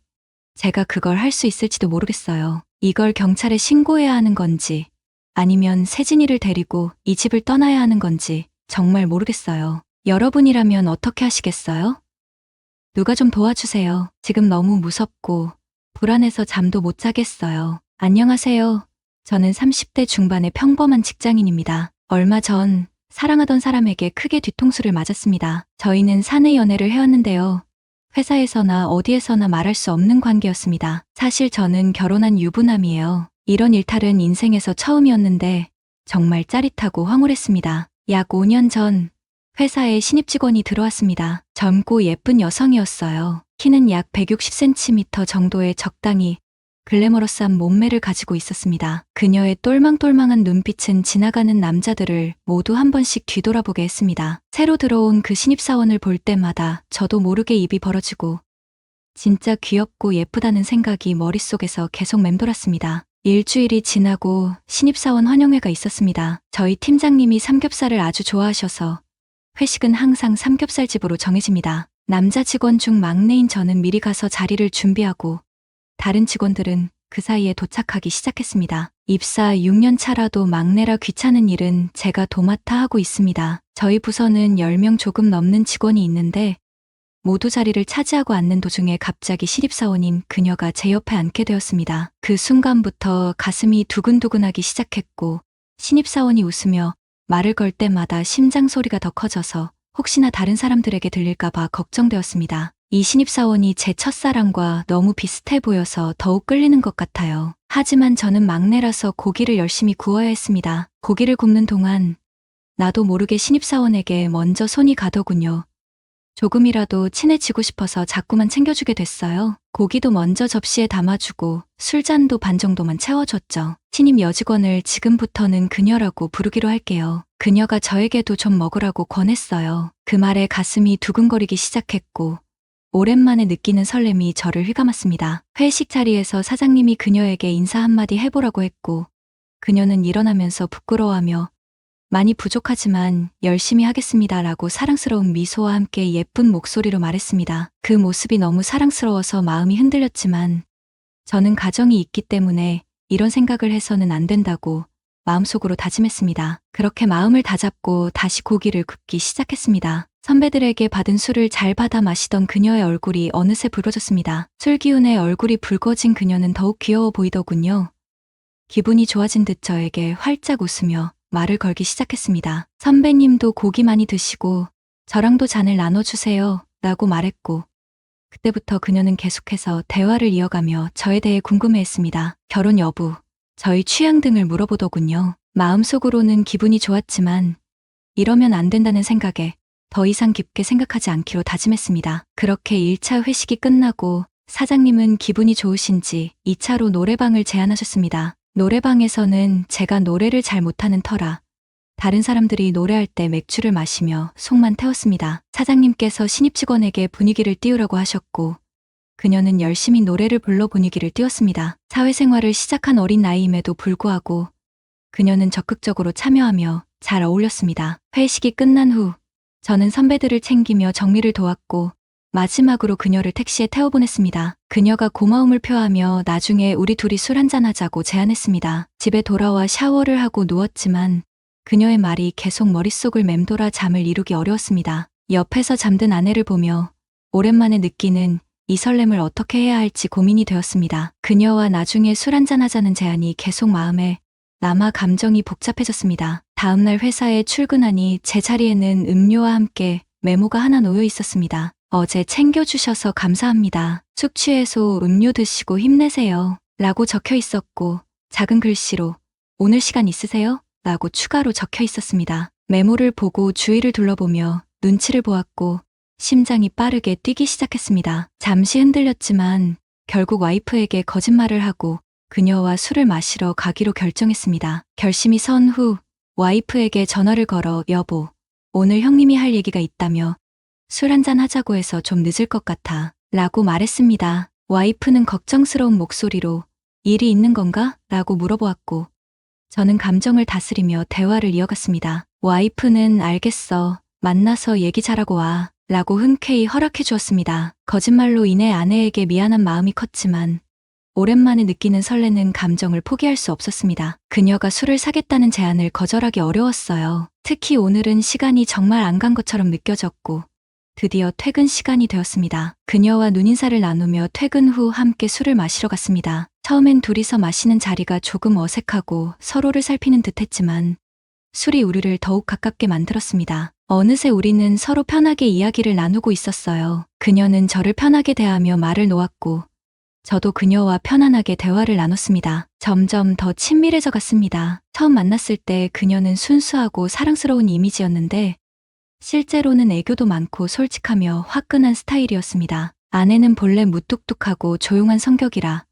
제가 그걸 할 수 있을지도 모르겠어요. 이걸 경찰에 신고해야 하는 건지 아니면 세진이를 데리고 이 집을 떠나야 하는 건지 정말 모르겠어요. 여러분이라면 어떻게 하시겠어요? 누가 좀 도와주세요. 지금 너무 무섭고 불안해서 잠도 못 자겠어요. 안녕하세요. 저는 30대 중반의 평범한 직장인입니다. 얼마 전 사랑하던 사람에게 크게 뒤통수를 맞았습니다. 저희는 사내 연애를 해왔는데요. 회사에서나 어디에서나 말할 수 없는 관계였습니다. 사실 저는 결혼한 유부남이에요. 이런 일탈은 인생에서 처음이었는데 정말 짜릿하고 황홀했습니다. 약 5년 전 회사에 신입 직원이 들어왔습니다. 젊고 예쁜 여성이었어요. 키는 약 160cm 정도의 적당히 글래머러스한 몸매를 가지고 있었습니다. 그녀의 똘망똘망한 눈빛은 지나가는 남자들을 모두 한 번씩 뒤돌아보게 했습니다. 새로 들어온 그 신입사원을 볼 때마다 저도 모르게 입이 벌어지고 진짜 귀엽고 예쁘다는 생각이 머릿속에서 계속 맴돌았습니다. 일주일이 지나고 신입사원 환영회가 있었습니다. 저희 팀장님이 삼겹살을 아주 좋아하셔서 회식은 항상 삼겹살집으로 정해집니다. 남자 직원 중 막내인 저는 미리 가서 자리를 준비하고 다른 직원들은 그 사이에 도착하기 시작했습니다. 입사 6년 차라도 막내라 귀찮은 일은 제가 도맡아 하고 있습니다. 저희 부서는 10명 조금 넘는 직원이 있는데 모두 자리를 차지하고 앉는 도중에 갑자기 신입사원인 그녀가 제 옆에 앉게 되었습니다. 그 순간부터 가슴이 두근두근하기 시작했고 신입사원이 웃으며 말을 걸 때마다 심장 소리가 더 커져서 혹시나 다른 사람들에게 들릴까봐 걱정되었습니다. 이 신입사원이 제 첫사랑과 너무 비슷해 보여서 더욱 끌리는 것 같아요. 하지만 저는 막내라서 고기를 열심히 구워야 했습니다. 고기를 굽는 동안 나도 모르게 신입사원에게 먼저 손이 가더군요. 조금이라도 친해지고 싶어서 자꾸만 챙겨주게 됐어요. 고기도 먼저 접시에 담아주고 술잔도 반 정도만 채워줬죠. 신입 여직원을 지금부터는 그녀라고 부르기로 할게요. 그녀가 저에게도 좀 먹으라고 권했어요. 그 말에 가슴이 두근거리기 시작했고 오랜만에 느끼는 설렘이 저를 휘감았습니다. 회식 자리에서 사장님이 그녀에게 인사 한마디 해보라고 했고 그녀는 일어나면서 부끄러워하며 많이 부족하지만 열심히 하겠습니다라고 사랑스러운 미소와 함께 예쁜 목소리로 말했습니다. 그 모습이 너무 사랑스러워서 마음이 흔들렸지만 저는 가정이 있기 때문에 이런 생각을 해서는 안 된다고 마음속으로 다짐했습니다. 그렇게 마음을 다잡고 다시 고기를 굽기 시작했습니다. 선배들에게 받은 술을 잘 받아 마시던 그녀의 얼굴이 어느새 붉어졌습니다. 술 기운에 얼굴이 붉어진 그녀는 더욱 귀여워 보이더군요. 기분이 좋아진 듯 저에게 활짝 웃으며 말을 걸기 시작했습니다. 선배님도 고기 많이 드시고 저랑도 잔을 나눠주세요 라고 말했고 그때부터 그녀는 계속해서 대화를 이어가며 저에 대해 궁금해했습니다. 결혼 여부, 저희 취향 등을 물어보더군요. 마음속으로는 기분이 좋았지만 이러면 안 된다는 생각에 더 이상 깊게 생각하지 않기로 다짐했습니다. 그렇게 1차 회식이 끝나고 사장님은 기분이 좋으신지 2차로 노래방을 제안하셨습니다. 노래방에서는 제가 노래를 잘 못하는 터라 다른 사람들이 노래할 때 맥주를 마시며 속만 태웠습니다. 사장님께서 신입 직원에게 분위기를 띄우라고 하셨고 그녀는 열심히 노래를 불러 분위기를 띄웠습니다. 사회생활을 시작한 어린 나이임에도 불구하고 그녀는 적극적으로 참여하며 잘 어울렸습니다. 회식이 끝난 후 저는 선배들을 챙기며 정리를 도왔고 마지막으로 그녀를 택시에 태워보냈습니다. 그녀가 고마움을 표하며 나중에 우리 둘이 술 한잔하자고 제안했습니다. 집에 돌아와 샤워를 하고 누웠지만 그녀의 말이 계속 머릿속을 맴돌아 잠을 이루기 어려웠습니다. 옆에서 잠든 아내를 보며 오랜만에 느끼는 이 설렘을 어떻게 해야 할지 고민이 되었습니다. 그녀와 나중에 술 한잔하자는 제안이 계속 마음에 남아 감정이 복잡해졌습니다. 다음날 회사에 출근하니 제 자리에는 음료와 함께 메모가 하나 놓여 있었습니다. 어제 챙겨주셔서 감사합니다. 숙취해소 음료 드시고 힘내세요. 라고 적혀 있었고 작은 글씨로 오늘 시간 있으세요? 라고 추가로 적혀 있었습니다. 메모를 보고 주위를 둘러보며 눈치를 보았고 심장이 빠르게 뛰기 시작했습니다. 잠시 흔들렸지만 결국 와이프에게 거짓말을 하고 그녀와 술을 마시러 가기로 결정했습니다. 결심이 선 후 와이프에게 전화를 걸어 여보, 오늘 형님이 할 얘기가 있다며 술 한잔 하자고 해서 좀 늦을 것 같아 라고 말했습니다. 와이프는 걱정스러운 목소리로 일이 있는 건가? 라고 물어보았고 저는 감정을 다스리며 대화를 이어갔습니다. 와이프는 알겠어. 만나서 얘기 잘하고 와. 라고 흔쾌히 허락해 주었습니다. 거짓말로 인해 아내에게 미안한 마음이 컸지만 오랜만에 느끼는 설레는 감정을 포기할 수 없었습니다. 그녀가 술을 사겠다는 제안을 거절하기 어려웠어요. 특히 오늘은 시간이 정말 안 간 것처럼 느껴졌고 드디어 퇴근 시간이 되었습니다. 그녀와 눈인사를 나누며 퇴근 후 함께 술을 마시러 갔습니다. 처음엔 둘이서 마시는 자리가 조금 어색하고 서로를 살피는 듯했지만 술이 우리를 더욱 가깝게 만들었습니다. 어느새 우리는 서로 편하게 이야기를 나누고 있었어요. 그녀는 저를 편하게 대하며 말을 놓았고 저도 그녀와 편안하게 대화를 나눴습니다. 점점 더 친밀해져 갔습니다. 처음 만났을 때 그녀는 순수하고 사랑스러운 이미지였는데 실제로는 애교도 많고 솔직하며 화끈한 스타일이었습니다. 아내는 본래 무뚝뚝하고 조용한 성격이라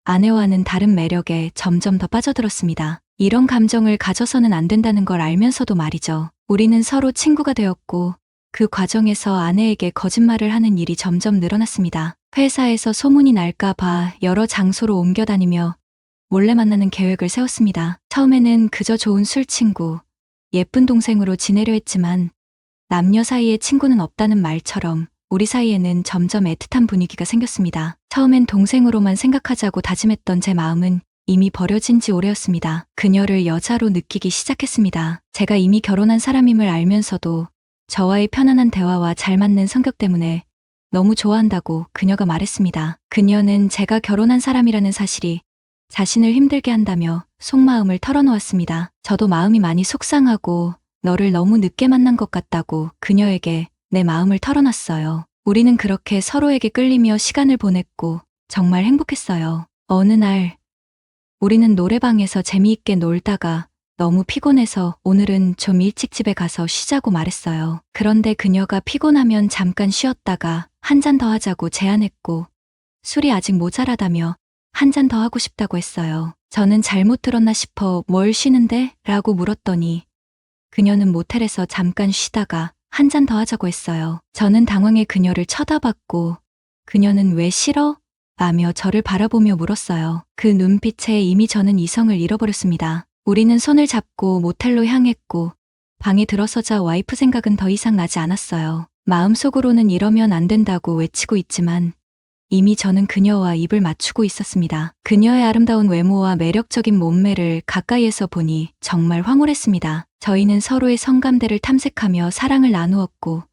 아내와는 다른 매력에 점점 더 빠져들었습니다. 이런 감정을 가져서는 안 된다는 걸 알면서도 말이죠. 우리는 서로 친구가 되었고 그 과정에서 아내에게 거짓말을 하는 일이 점점 늘어났습니다. 회사에서 소문이 날까 봐 여러 장소로 옮겨 다니며 몰래 만나는 계획을 세웠습니다. 처음에는 그저 좋은 술친구, 예쁜 동생으로 지내려 했지만 남녀 사이에 친구는 없다는 말처럼 우리 사이에는 점점 애틋한 분위기가 생겼습니다. 처음엔 동생으로만 생각하자고 다짐했던 제 마음은 이미 버려진 지 오래였습니다. 그녀를 여자로 느끼기 시작했습니다. 제가 이미 결혼한 사람임을 알면서도 저와의 편안한 대화와 잘 맞는 성격 때문에 너무 좋아한다고 그녀가 말했습니다. 그녀는 제가 결혼한 사람이라는 사실이 자신을 힘들게 한다며 속마음을 털어놓았습니다. 저도 마음이 많이 속상하고 너를 너무 늦게 만난 것 같다고 그녀에게 내 마음을 털어놨어요. 우리는 그렇게 서로에게 끌리며 시간을 보냈고 정말 행복했어요. 어느 날 우리는 노래방에서 재미있게 놀다가 너무 피곤해서 오늘은 좀 일찍 집에 가서 쉬자고 말했어요. 그런데 그녀가 피곤하면 잠깐 쉬었다가 한 잔 더 하자고 제안했고 술이 아직 모자라다며 한 잔 더 하고 싶다고 했어요. 저는 잘못 들었나 싶어 뭘 쉬는데? 라고 물었더니 그녀는 모텔에서 잠깐 쉬다가 한 잔 더 하자고 했어요. 저는 당황해 그녀를 쳐다봤고 그녀는 왜 싫어? 라며 저를 바라보며 물었어요. 그 눈빛에 이미 저는 이성을 잃어버렸습니다. 우리는 손을 잡고 모텔로 향했고 방에 들어서자 와이프 생각은 더 이상 나지 않았어요. 마음속으로는 이러면 안 된다고 외치고 있지만 이미 저는 그녀와 입을 맞추고 있었습니다. 그녀의 아름다운 외모와 매력적인 몸매를 가까이에서 보니 정말 황홀했습니다. 저희는 서로의 성감대를 탐색하며 사랑을 나누었고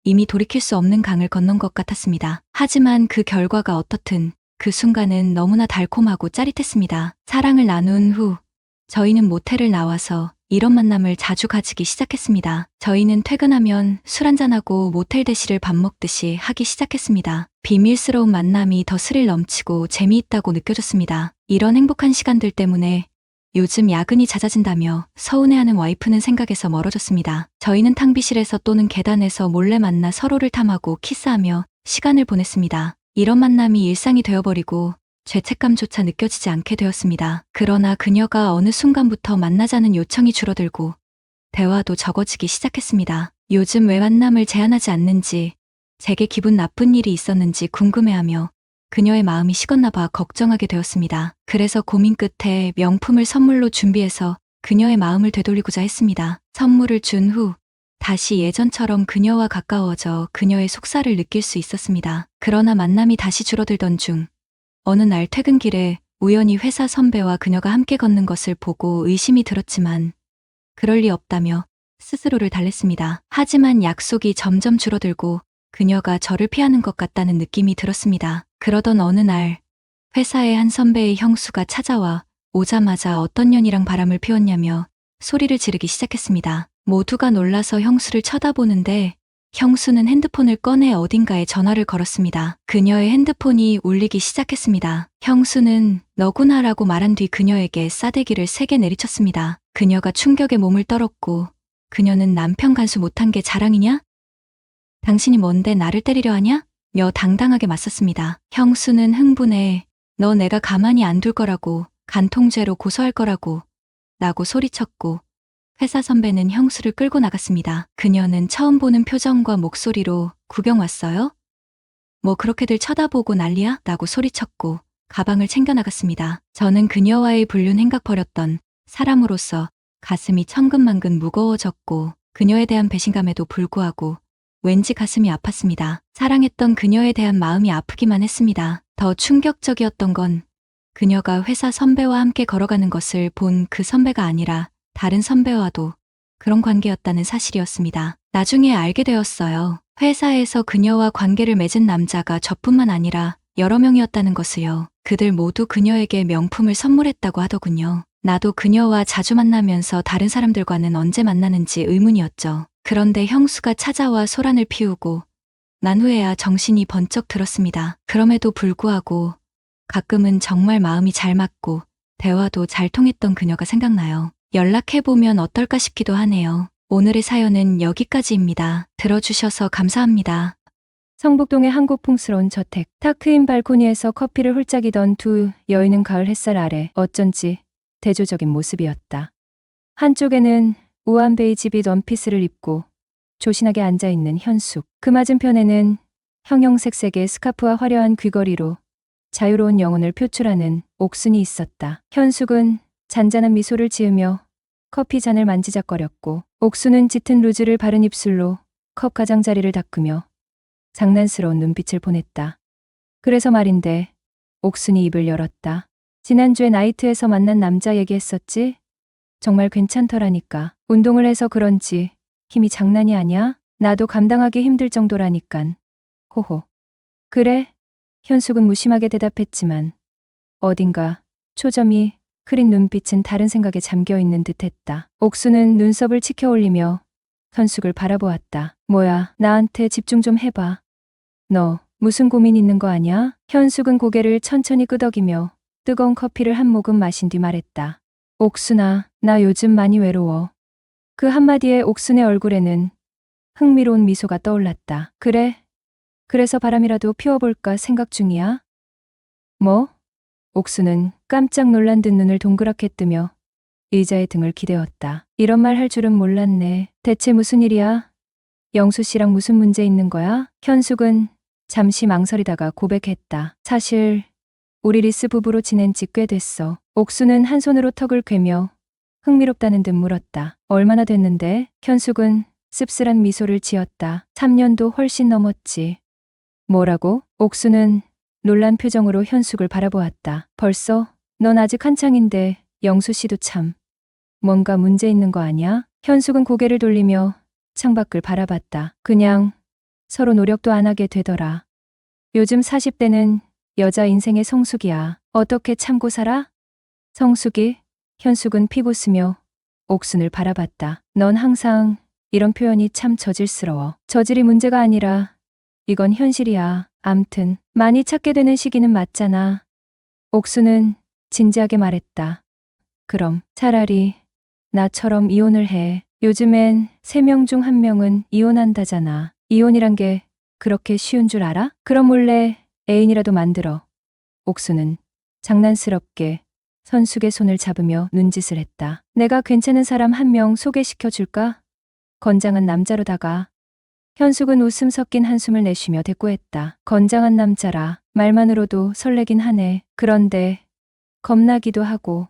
이미 돌이킬 수 없는 강을 건넌 것 같았습니다. 하지만 그 결과가 어떻든 그 순간은 너무나 달콤하고 짜릿했습니다. 사랑을 나눈 후 저희는 모텔을 나와서 이런 만남을 자주 가지기 시작했습니다. 저희는 퇴근하면 술 한잔하고 모텔 대시를 밥 먹듯이 하기 시작했습니다. 비밀스러운 만남이 더 스릴 넘치고 재미있다고 느껴졌습니다. 이런 행복한 시간들 때문에 요즘 야근이 잦아진다며 서운해하는 와이프는 생각에서 멀어졌습니다. 저희는 탕비실에서 또는 계단에서 몰래 만나 서로를 탐하고 키스하며 시간을 보냈습니다. 이런 만남이 일상이 되어버리고 죄책감조차 느껴지지 않게 되었습니다. 그러나 그녀가 어느 순간부터 만나자는 요청이 줄어들고 대화도 적어지기 시작했습니다. 요즘 왜 만남을 제안하지 않는지, 제게 기분 나쁜 일이 있었는지 궁금해하며 그녀의 마음이 식었나 봐 걱정하게 되었습니다. 그래서 고민 끝에 명품을 선물로 준비해서 그녀의 마음을 되돌리고자 했습니다. 선물을 준 후 다시 예전처럼 그녀와 가까워져 그녀의 속살을 느낄 수 있었습니다. 그러나 만남이 다시 줄어들던 중 어느 날 퇴근길에 우연히 회사 선배와 그녀가 함께 걷는 것을 보고 의심이 들었지만 그럴 리 없다며 스스로를 달랬습니다. 하지만 약속이 점점 줄어들고 그녀가 저를 피하는 것 같다는 느낌이 들었습니다. 그러던 어느 날 회사의 한 선배의 형수가 찾아와 오자마자 어떤 년이랑 바람을 피웠냐며 소리를 지르기 시작했습니다. 모두가 놀라서 형수를 쳐다보는데 형수는 핸드폰을 꺼내 어딘가에 전화를 걸었습니다. 그녀의 핸드폰이 울리기 시작했습니다. 형수는 너구나라고 말한 뒤 그녀에게 싸대기를 3개 내리쳤습니다. 그녀가 충격에 몸을 떨었고 그녀는 남편 간수 못한 게 자랑이냐? 당신이 뭔데 나를 때리려 하냐? 며 당당하게 맞섰습니다. 형수는 흥분해 너 내가 가만히 안 둘 거라고 간통죄로 고소할 거라고 라고 소리쳤고 회사 선배는 형수를 끌고 나갔습니다. 그녀는 처음 보는 표정과 목소리로 구경 왔어요? 뭐 그렇게들 쳐다보고 난리야? 라고 소리쳤고 가방을 챙겨 나갔습니다. 저는 그녀와의 불륜 행각 벌였던 사람으로서 가슴이 천근만근 무거워졌고 그녀에 대한 배신감에도 불구하고 왠지 가슴이 아팠습니다. 사랑했던 그녀에 대한 마음이 아프기만 했습니다. 더 충격적이었던 건 그녀가 회사 선배와 함께 걸어가는 것을 본 그 선배가 아니라 다른 선배와도 그런 관계였다는 사실이었습니다. 나중에 알게 되었어요. 회사에서 그녀와 관계를 맺은 남자가 저뿐만 아니라 여러 명이었다는 것을요. 그들 모두 그녀에게 명품을 선물했다고 하더군요. 나도 그녀와 자주 만나면서 다른 사람들과는 언제 만나는지 의문이었죠. 그런데 형수가 찾아와 소란을 피우고 난 후에야 정신이 번쩍 들었습니다. 그럼에도 불구하고 가끔은 정말 마음이 잘 맞고 대화도 잘 통했던 그녀가 생각나요. 연락해보면 어떨까 싶기도 하네요. 오늘의 사연은 여기까지입니다. 들어주셔서 감사합니다. 성북동의 한 고풍스러운 저택. 탁 트인 발코니에서 커피를 홀짝이던 두 여인은 가을 햇살 아래 어쩐지 대조적인 모습이었다. 한쪽에는 우아한 베이지빛 원피스를 입고 조신하게 앉아있는 현숙. 그 맞은편에는 형형색색의 스카프와 화려한 귀걸이로 자유로운 영혼을 표출하는 옥순이 있었다. 현숙은 잔잔한 미소를 지으며 커피 잔을 만지작거렸고 옥순은 짙은 루즈를 바른 입술로 컵 가장자리를 닦으며 장난스러운 눈빛을 보냈다. 그래서 말인데, 옥순이 입을 열었다. 지난주에 나이트에서 만난 남자 얘기했었지? 정말 괜찮더라니까. 운동을 해서 그런지 힘이 장난이 아니야? 나도 감당하기 힘들 정도라니깐. 호호. 그래? 현숙은 무심하게 대답했지만 어딘가 초점이 흐린 눈빛은 다른 생각에 잠겨 있는 듯했다. 옥수는 눈썹을 치켜 올리며 현숙을 바라보았다. 뭐야, 나한테 집중 좀 해봐. 너 무슨 고민 있는 거 아냐? 현숙은 고개를 천천히 끄덕이며 뜨거운 커피를 한 모금 마신 뒤 말했다. 옥순아, 나 요즘 많이 외로워. 그 한마디에 옥순의 얼굴에는 흥미로운 미소가 떠올랐다. 그래? 그래서 바람이라도 피워볼까 생각 중이야? 뭐? 옥수는 깜짝 놀란 듯 눈을 동그랗게 뜨며 의자에 등을 기대었다. 이런 말 할 줄은 몰랐네. 대체 무슨 일이야? 영수 씨랑 무슨 문제 있는 거야? 현숙은 잠시 망설이다가 고백했다. 사실 우리 리스 부부로 지낸 지 꽤 됐어. 옥수는 한 손으로 턱을 괴며 흥미롭다는 듯 물었다. 얼마나 됐는데? 현숙은 씁쓸한 미소를 지었다. 3년도 훨씬 넘었지. 뭐라고? 옥수는 놀란 표정으로 현숙을 바라보았다. 벌써? 넌 아직 한창인데 영수 씨도 참. 뭔가 문제 있는 거 아니야? 현숙은 고개를 돌리며 창밖을 바라봤다. 그냥 서로 노력도 안 하게 되더라. 요즘 40대는 여자 인생의 성수기야. 어떻게 참고 살아? 성수기? 현숙은 피고쓰며 옥순을 바라봤다. 넌 항상 이런 표현이 참 저질스러워. 저질이 문제가 아니라 이건 현실이야. 암튼 많이 찾게 되는 시기는 맞잖아. 옥수는 진지하게 말했다. 그럼 차라리 나처럼 이혼을 해. 요즘엔 3명 중 1명은 이혼한다잖아. 이혼이란 게 그렇게 쉬운 줄 알아? 그럼 몰래 애인이라도 만들어. 옥수는 장난스럽게 현숙의 손을 잡으며 눈짓을 했다. 내가 괜찮은 사람 1명 소개시켜 줄까? 건장한 남자로다가. 현숙은 웃음 섞인 한숨을 내쉬며 대꾸했다. 건장한 남자라. 말만으로도 설레긴 하네. 그런데 겁나기도 하고.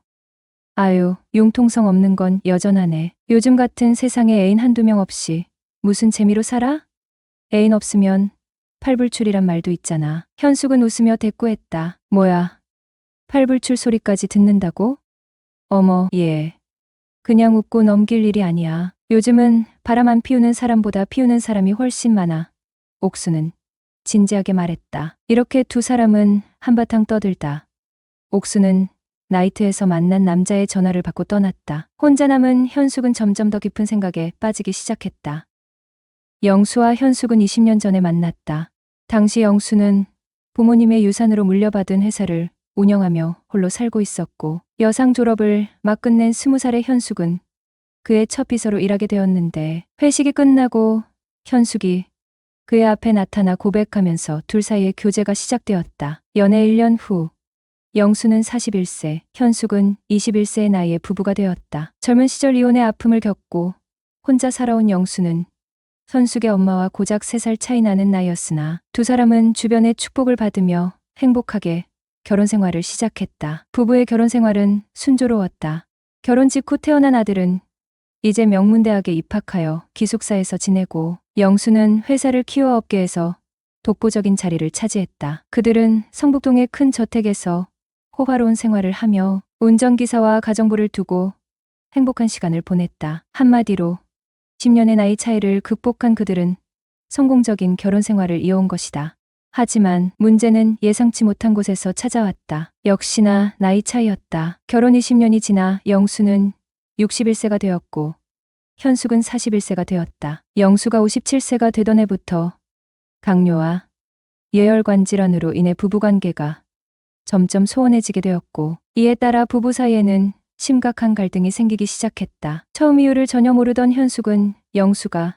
아유, 융통성 없는 건 여전하네. 요즘 같은 세상에 애인 1~2명 없이 무슨 재미로 살아? 애인 없으면 팔불출이란 말도 있잖아. 현숙은 웃으며 대꾸했다. 뭐야, 팔불출 소리까지 듣는다고? 어머, 예. 그냥 웃고 넘길 일이 아니야. 요즘은 바람 안 피우는 사람보다 피우는 사람이 훨씬 많아. 옥수는 진지하게 말했다. 이렇게 두 사람은 한바탕 떠들다. 옥수는 나이트에서 만난 남자의 전화를 받고 떠났다. 혼자 남은 현숙은 점점 더 깊은 생각에 빠지기 시작했다. 영수와 현숙은 20년 전에 만났다. 당시 영수는 부모님의 유산으로 물려받은 회사를 운영하며 홀로 살고 있었고, 여상 졸업을 막 끝낸 20살의 현숙은 그의 첫 비서로 일하게 되었는데, 회식이 끝나고 현숙이 그의 앞에 나타나 고백하면서 둘 사이의 교제가 시작되었다. 연애 1년 후 영수는 41세, 현숙은 21세의 나이에 부부가 되었다. 젊은 시절 이혼의 아픔을 겪고 혼자 살아온 영수는 현숙의 엄마와 고작 3살 차이 나는 나이였으나 두 사람은 주변의 축복을 받으며 행복하게 결혼 생활을 시작했다. 부부의 결혼 생활은 순조로웠다. 결혼 직후 태어난 아들은 이제 명문대학에 입학하여 기숙사에서 지내고, 영수는 회사를 키워 업계에서 독보적인 자리를 차지했다. 그들은 성북동의 큰 저택에서 호화로운 생활을 하며 운전기사와 가정부를 두고 행복한 시간을 보냈다. 한마디로 10년의 나이 차이를 극복한 그들은 성공적인 결혼 생활을 이어온 것이다. 하지만 문제는 예상치 못한 곳에서 찾아왔다. 역시나 나이 차이였다. 결혼 20년이 지나 영수는 61세가 되었고 현숙은 41세가 되었다. 영수가 57세가 되던 해부터 당뇨와 예혈관 질환으로 인해 부부관계가 점점 소원해지게 되었고, 이에 따라 부부 사이에는 심각한 갈등이 생기기 시작했다. 처음 이유를 전혀 모르던 현숙은 영수가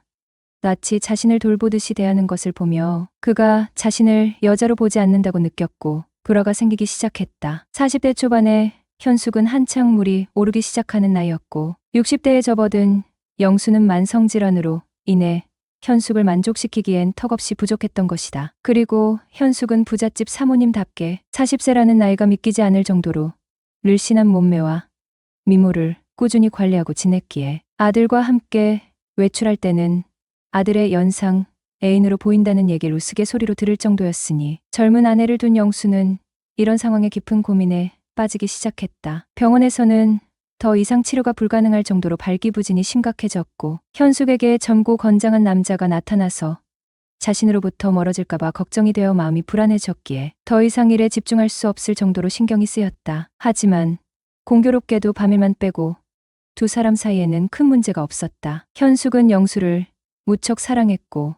낯이 자신을 돌보듯이 대하는 것을 보며 그가 자신을 여자로 보지 않는다고 느꼈고 불화가 생기기 시작했다. 40대 초반에 현숙은 한창 물이 오르기 시작하는 나이였고 60대에 접어든 영수는 만성질환으로 인해 현숙을 만족시키기엔 턱없이 부족했던 것이다. 그리고 현숙은 부잣집 사모님답게 40세라는 나이가 믿기지 않을 정도로 늘씬한 몸매와 미모를 꾸준히 관리하고 지냈기에 아들과 함께 외출할 때는 아들의 연상 애인으로 보인다는 얘기를 우스갯소리로 들을 정도였으니 젊은 아내를 둔 영수는 이런 상황에 깊은 고민에 빠지기 시작했다. 병원에서는 더 이상 치료가 불가능할 정도로 발기부진이 심각해졌고 현숙에게 젊고 건장한 남자가 나타나서 자신으로부터 멀어질까봐 걱정이 되어 마음이 불안해졌기에 더 이상 일에 집중할 수 없을 정도로 신경이 쓰였다. 하지만 공교롭게도 밤에만 빼고 두 사람 사이에는 큰 문제가 없었다. 현숙은 영수를 무척 사랑했고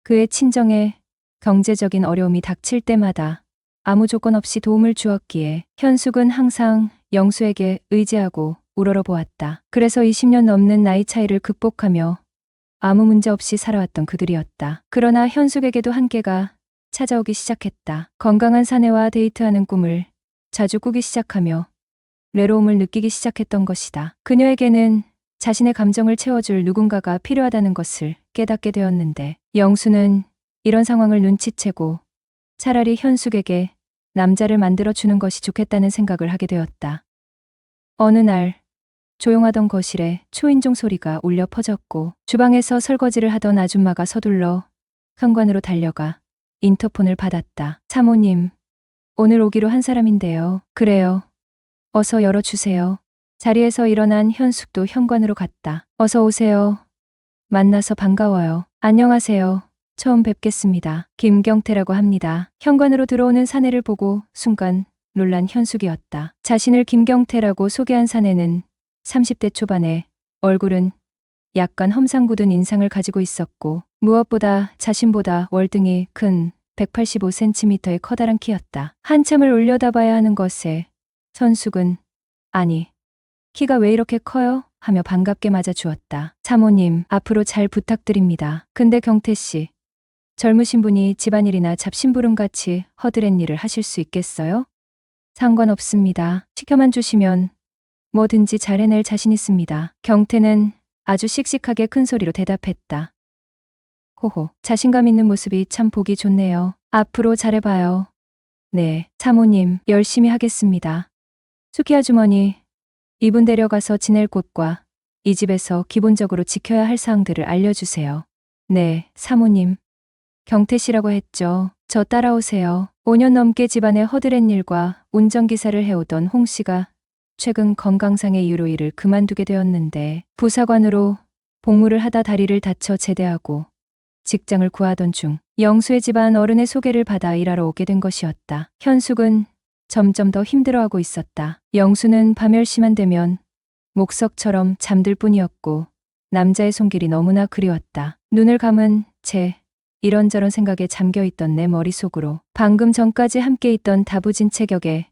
그의 친정에 경제적인 어려움이 닥칠 때마다 아무 조건 없이 도움을 주었기에 현숙은 항상 영수에게 의지하고 우러러 보았다. 그래서 20년 넘는 나이 차이를 극복하며 아무 문제 없이 살아왔던 그들이었다. 그러나 현숙에게도 한계가 찾아오기 시작했다. 건강한 사내와 데이트하는 꿈을 자주 꾸기 시작하며 외로움을 느끼기 시작했던 것이다. 그녀에게는 자신의 감정을 채워줄 누군가가 필요하다는 것을 깨닫게 되었는데 영수는 이런 상황을 눈치채고 차라리 현숙에게 남자를 만들어주는 것이 좋겠다는 생각을 하게 되었다. 어느 날 조용하던 거실에 초인종 소리가 울려 퍼졌고 주방에서 설거지를 하던 아줌마가 서둘러 현관으로 달려가 인터폰을 받았다. 사모님, 오늘 오기로 한 사람인데요. 그래요. 어서 열어주세요. 자리에서 일어난 현숙도 현관으로 갔다. 어서 오세요. 만나서 반가워요. 안녕하세요. 처음 뵙겠습니다. 김경태라고 합니다. 현관으로 들어오는 사내를 보고 순간 놀란 현숙이었다. 자신을 김경태라고 소개한 사내는 30대 초반에 얼굴은 약간 험상궂은 인상을 가지고 있었고 무엇보다 자신보다 월등히 큰 185cm의 커다란 키였다. 한참을 올려다봐야 하는 것에 현숙은 아니, 키가 왜 이렇게 커요? 하며 반갑게 맞아주었다. 사모님, 앞으로 잘 부탁드립니다. 근데 경태 씨, 젊으신 분이 집안일이나 잡심부름같이 허드렛 일을 하실 수 있겠어요? 상관없습니다. 시켜만 주시면 뭐든지 잘 해낼 자신 있습니다. 경태는 아주 씩씩하게 큰 소리로 대답했다. 호호, 자신감 있는 모습이 참 보기 좋네요. 앞으로 잘해봐요. 네, 사모님, 열심히 하겠습니다. 수키 아주머니, 이분 데려가서 지낼 곳과 이 집에서 기본적으로 지켜야 할 사항들을 알려주세요. 네, 사모님. 경태 씨라고 했죠. 저 따라오세요. 5년 넘게 집안의 허드렛 일과 운전기사를 해오던 홍 씨가 최근 건강상의 이유로 일을 그만두게 되었는데 부사관으로 복무를 하다 다리를 다쳐 제대하고 직장을 구하던 중 영수의 집안 어른의 소개를 받아 일하러 오게 된 것이었다. 현숙은 점점 더 힘들어하고 있었다. 영수는 밤 10시만 되면 목석처럼 잠들 뿐이었고 남자의 손길이 너무나 그리웠다. 눈을 감은 채 이런저런 생각에 잠겨있던 내 머릿속으로 방금 전까지 함께 있던 다부진 체격에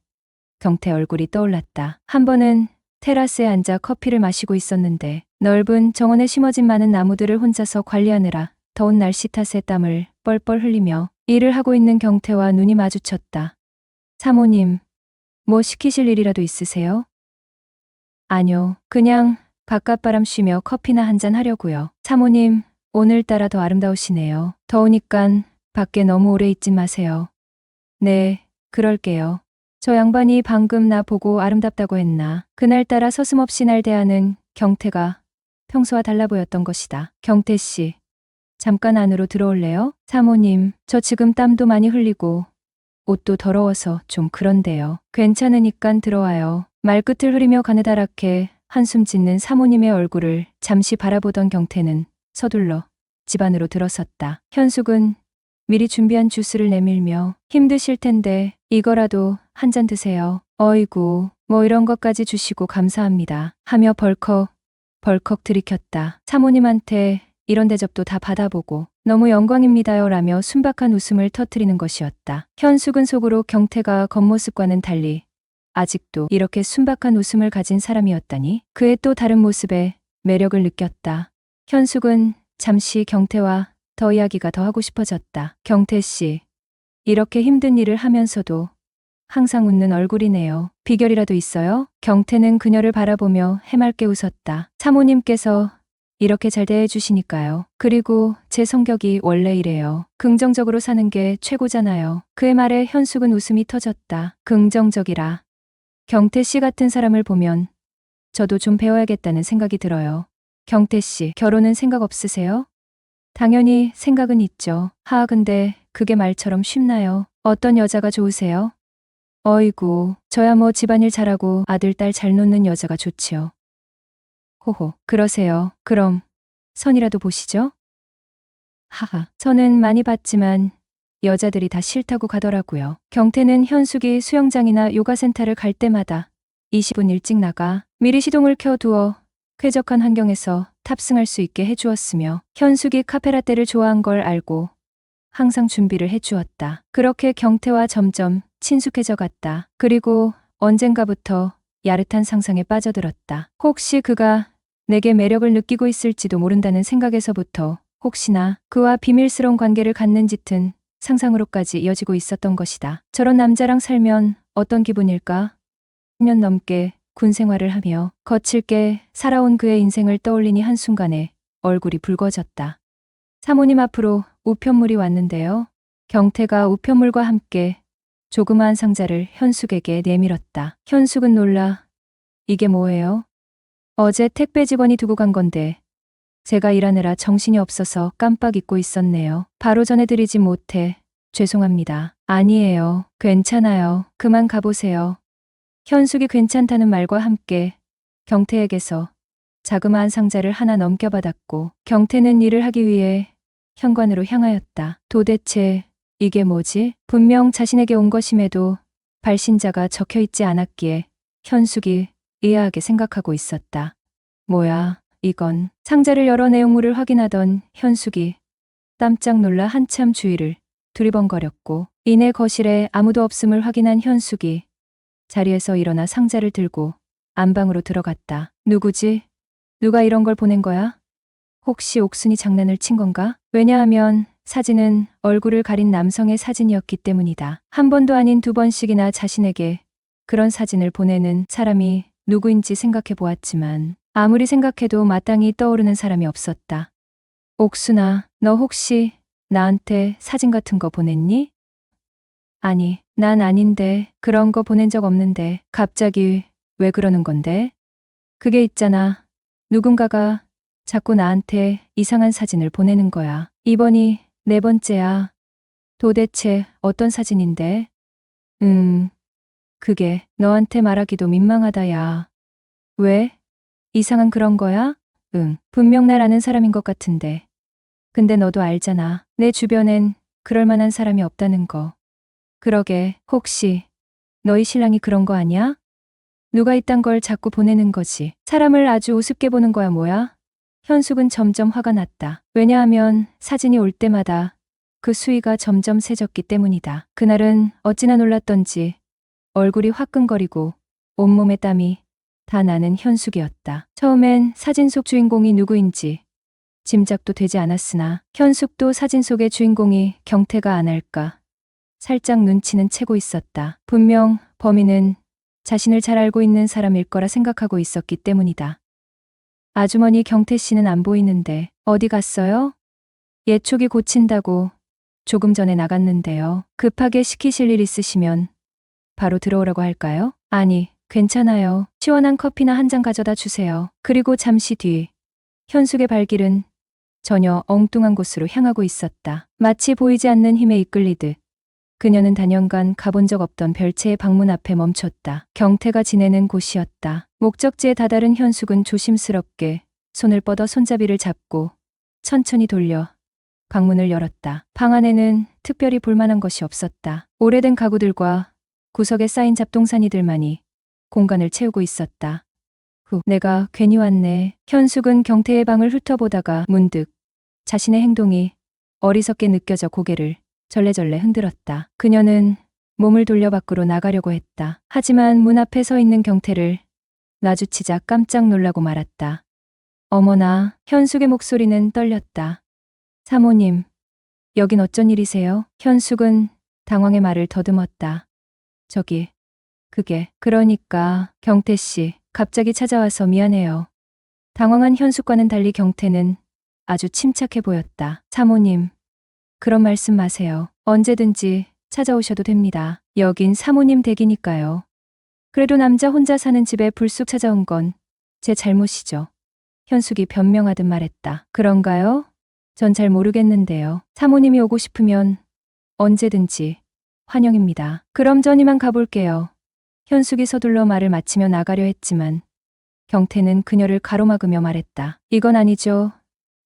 경태 얼굴이 떠올랐다. 한 번은 테라스에 앉아 커피를 마시고 있었는데 넓은 정원에 심어진 많은 나무들을 혼자서 관리하느라 더운 날씨 탓에 땀을 뻘뻘 흘리며 일을 하고 있는 경태와 눈이 마주쳤다. 사모님, 뭐 시키실 일이라도 있으세요? 아니요, 그냥 바깥바람 쉬며 커피나 한잔 하려고요. 사모님, 오늘따라 더 아름다우시네요. 더우니깐 밖에 너무 오래 있지 마세요. 네, 그럴게요. 저 양반이 방금 나 보고 아름답다고 했나. 그날따라 서슴없이 날 대하는 경태가 평소와 달라 보였던 것이다. 경태 씨, 잠깐 안으로 들어올래요? 사모님, 저 지금 땀도 많이 흘리고 옷도 더러워서 좀 그런데요. 괜찮으니깐 들어와요. 말끝을 흐리며 가느다랗게 한숨 짓는 사모님의 얼굴을 잠시 바라보던 경태는 서둘러 집 안으로 들어섰다. 현숙은 미리 준비한 주스를 내밀며 힘드실 텐데 이거라도 한 잔 드세요. 어이구, 뭐 이런 것까지 주시고 감사합니다. 하며 벌컥 들이켰다. 사모님한테 이런 대접도 다 받아보고 너무 영광입니다요 라며 순박한 웃음을 터뜨리는 것이었다. 현숙은 속으로 경태가 겉모습과는 달리 아직도 이렇게 순박한 웃음을 가진 사람이었다니 그의 또 다른 모습에 매력을 느꼈다. 현숙은 잠시 경태와 더 이야기가 더 하고 싶어졌다. 경태 씨, 이렇게 힘든 일을 하면서도 항상 웃는 얼굴이네요. 비결이라도 있어요? 경태는 그녀를 바라보며 해맑게 웃었다. 사모님께서 이렇게 잘 대해주시니까요. 그리고 제 성격이 원래 이래요. 긍정적으로 사는 게 최고잖아요. 그의 말에 현숙은 웃음이 터졌다. 긍정적이라. 경태 씨 같은 사람을 보면 저도 좀 배워야겠다는 생각이 들어요. 경태 씨, 결혼은 생각 없으세요? 당연히 생각은 있죠. 근데 그게 말처럼 쉽나요? 어떤 여자가 좋으세요? 어이구, 저야 뭐 집안일 잘하고 아들, 딸 잘 놓는 여자가 좋지요. 호호, 그러세요. 그럼 선이라도 보시죠? 하하, 저는 많이 봤지만 여자들이 다 싫다고 가더라고요. 경태는 현숙이 수영장이나 요가센터를 갈 때마다 20분 일찍 나가 미리 시동을 켜두어 쾌적한 환경에서 탑승할 수 있게 해주었으며 현숙이 카페라떼를 좋아한 걸 알고 항상 준비를 해주었다. 그렇게 경태와 점점 친숙해져 갔다. 그리고 언젠가부터 야릇한 상상에 빠져들었다. 혹시 그가 내게 매력을 느끼고 있을지도 모른다는 생각에서부터 혹시나 그와 비밀스러운 관계를 갖는 짙은 상상으로까지 이어지고 있었던 것이다. 저런 남자랑 살면 어떤 기분일까? 10년 넘게 군 생활을 하며 거칠게 살아온 그의 인생을 떠올리니 한순간에 얼굴이 붉어졌다. 사모님 앞으로 우편물이 왔는데요. 경태가 우편물과 함께 조그마한 상자를 현숙에게 내밀었다. 현숙은 놀라 이게 뭐예요? 어제 택배 직원이 두고 간 건데 제가 일하느라 정신이 없어서 깜빡 잊고 있었네요. 바로 전해드리지 못해 죄송합니다. 아니에요. 괜찮아요. 그만 가보세요. 현숙이 괜찮다는 말과 함께 경태에게서 자그마한 상자를 하나 넘겨받았고 경태는 일을 하기 위해 현관으로 향하였다. 도대체 이게 뭐지? 분명 자신에게 온 것임에도 발신자가 적혀 있지 않았기에 현숙이 의아하게 생각하고 있었다. 뭐야, 이건. 상자를 열어 내용물을 확인하던 현숙이 깜짝 놀라 한참 주위를 두리번거렸고 이내 거실에 아무도 없음을 확인한 현숙이 자리에서 일어나 상자를 들고 안방으로 들어갔다. 누구지? 누가 이런 걸 보낸 거야? 혹시 옥순이 장난을 친 건가? 왜냐하면 사진은 얼굴을 가린 남성의 사진이었기 때문이다. 한 번도 아닌 두 번씩이나 자신에게 그런 사진을 보내는 사람이 누구인지 생각해 보았지만 아무리 생각해도 마땅히 떠오르는 사람이 없었다. 옥순아, 너 혹시 나한테 사진 같은 거 보냈니? 아니, 난 아닌데 그런 거 보낸 적 없는데 갑자기 왜 그러는 건데? 그게 있잖아. 누군가가 자꾸 나한테 이상한 사진을 보내는 거야. 이번이 네 번째야. 도대체 어떤 사진인데? 그게 너한테 말하기도 민망하다 야. 왜? 이상한 그런 거야? 분명 날 아는 사람인 것 같은데. 근데 너도 알잖아. 내 주변엔 그럴 만한 사람이 없다는 거. 그러게, 혹시 너희 신랑이 그런 거 아니야? 누가 이딴 걸 자꾸 보내는 거지. 사람을 아주 우습게 보는 거야 뭐야? 현숙은 점점 화가 났다. 왜냐하면 사진이 올 때마다 그 수위가 점점 세졌기 때문이다. 그날은 어찌나 놀랐던지 얼굴이 화끈거리고 온몸에 땀이 다 나는 현숙이었다. 처음엔 사진 속 주인공이 누구인지 짐작도 되지 않았으나 현숙도 사진 속의 주인공이 경태가 안 할까 살짝 눈치는 채고 있었다. 분명 범인은 자신을 잘 알고 있는 사람일 거라 생각하고 있었기 때문이다. 아주머니 경태 씨는 안 보이는데 어디 갔어요? 예촉이 고친다고 조금 전에 나갔는데요. 급하게 시키실 일 있으시면 바로 들어오라고 할까요? 아니, 괜찮아요. 시원한 커피나 한 잔 가져다 주세요. 그리고 잠시 뒤 현숙의 발길은 전혀 엉뚱한 곳으로 향하고 있었다. 마치 보이지 않는 힘에 이끌리듯 그녀는 단연간 가본 적 없던 별채의 방문 앞에 멈췄다. 경태가 지내는 곳이었다. 목적지에 다다른 현숙은 조심스럽게 손을 뻗어 손잡이를 잡고 천천히 돌려 방문을 열었다. 방 안에는 특별히 볼만한 것이 없었다. 오래된 가구들과 구석에 쌓인 잡동사니들만이 공간을 채우고 있었다. 내가 괜히 왔네. 현숙은 경태의 방을 훑어보다가 문득 자신의 행동이 어리석게 느껴져 고개를 절레절레 흔들었다. 그녀는 몸을 돌려 밖으로 나가려고 했다. 하지만 문 앞에 서 있는 경태를 마주치자 깜짝 놀라고 말았다. 어머나, 현숙의 목소리는 떨렸다. 사모님, 여긴 어쩐 일이세요? 현숙은 당황의 말을 더듬었다. 그러니까 경태 씨, 갑자기 찾아와서 미안해요. 당황한 현숙과는 달리 경태는 아주 침착해 보였다. 사모님, 그런 말씀 마세요. 언제든지 찾아오셔도 됩니다. 여긴 사모님 댁이니까요. 그래도 남자 혼자 사는 집에 불쑥 찾아온 건 제 잘못이죠. 현숙이 변명하듯 말했다. 그런가요? 전 잘 모르겠는데요. 사모님이 오고 싶으면 언제든지 환영입니다. 그럼 전 이만 가볼게요. 현숙이 서둘러 말을 마치며 나가려 했지만 경태는 그녀를 가로막으며 말했다. 이건 아니죠.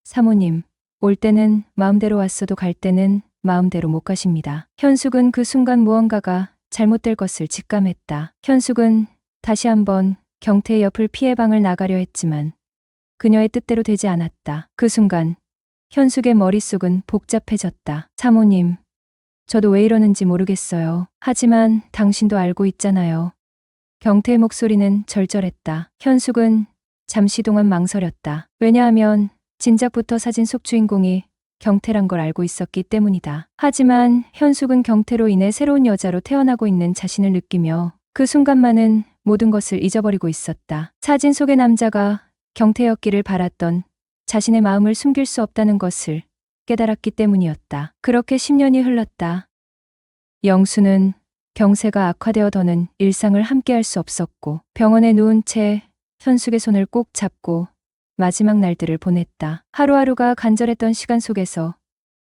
사모님, 올 때는 마음대로 왔어도 갈 때는 마음대로 못 가십니다. 현숙은 그 순간 무언가가 잘못될 것을 직감했다. 현숙은 다시 한번 경태의 옆을 피해 방을 나가려 했지만 그녀의 뜻대로 되지 않았다. 그 순간 현숙의 머릿속은 복잡해졌다. 사모님, 저도 왜 이러는지 모르겠어요. 하지만 당신도 알고 있잖아요. 경태의 목소리는 절절했다. 현숙은 잠시 동안 망설였다. 왜냐하면 진작부터 사진 속 주인공이 경태란 걸 알고 있었기 때문이다. 하지만 현숙은 경태로 인해 새로운 여자로 태어나고 있는 자신을 느끼며 그 순간만은 모든 것을 잊어버리고 있었다. 사진 속의 남자가 경태였기를 바랐던 자신의 마음을 숨길 수 없다는 것을 깨달았기 때문이었다. 그렇게 10년이 흘렀다. 영수는 경세가 악화되어 더는 일상을 함께할 수 없었고 병원에 누운 채 현숙의 손을 꼭 잡고 마지막 날들을 보냈다. 하루하루가 간절했던 시간 속에서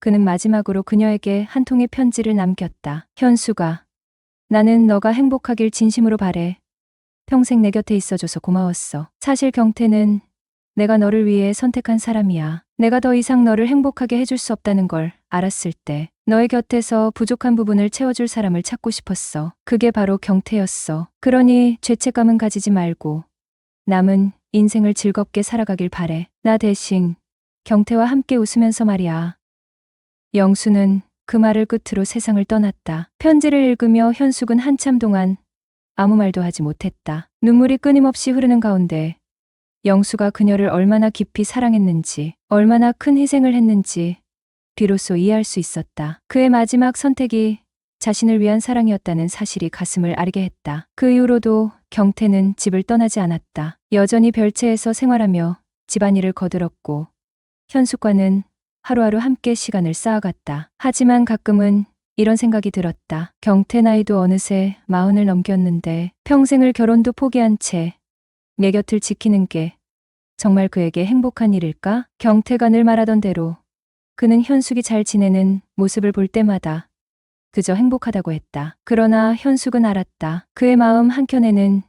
그는 마지막으로 그녀에게 한 통의 편지를 남겼다. 현수가, 나는 너가 행복하길 진심으로 바래. 평생 내 곁에 있어줘서 고마웠어. 사실 경태는 내가 너를 위해 선택한 사람이야. 내가 더 이상 너를 행복하게 해줄 수 없다는 걸 알았을 때 너의 곁에서 부족한 부분을 채워줄 사람을 찾고 싶었어. 그게 바로 경태였어. 그러니 죄책감은 가지지 말고 남은 인생을 즐겁게 살아가길 바래. 나 대신 경태와 함께 웃으면서 말이야. 영수는 그 말을 끝으로 세상을 떠났다. 편지를 읽으며 현숙은 한참 동안 아무 말도 하지 못했다. 눈물이 끊임없이 흐르는 가운데 영수가 그녀를 얼마나 깊이 사랑했는지, 얼마나 큰 희생을 했는지 비로소 이해할 수 있었다. 그의 마지막 선택이 자신을 위한 사랑이었다는 사실이 가슴을 아리게 했다. 그 이후로도 경태는 집을 떠나지 않았다. 여전히 별채에서 생활하며 집안일을 거들었고 현숙과는 하루하루 함께 시간을 쌓아갔다. 하지만 가끔은 이런 생각이 들었다. 경태 나이도 어느새 40을 넘겼는데 평생을 결혼도 포기한 채 내 곁을 지키는 게 정말 그에게 행복한 일일까? 경태가 늘 말하던 대로 그는 현숙이 잘 지내는 모습을 볼 때마다 그저 행복하다고 했다. 그러나 현숙은 알았다. 그의 마음 한켠에는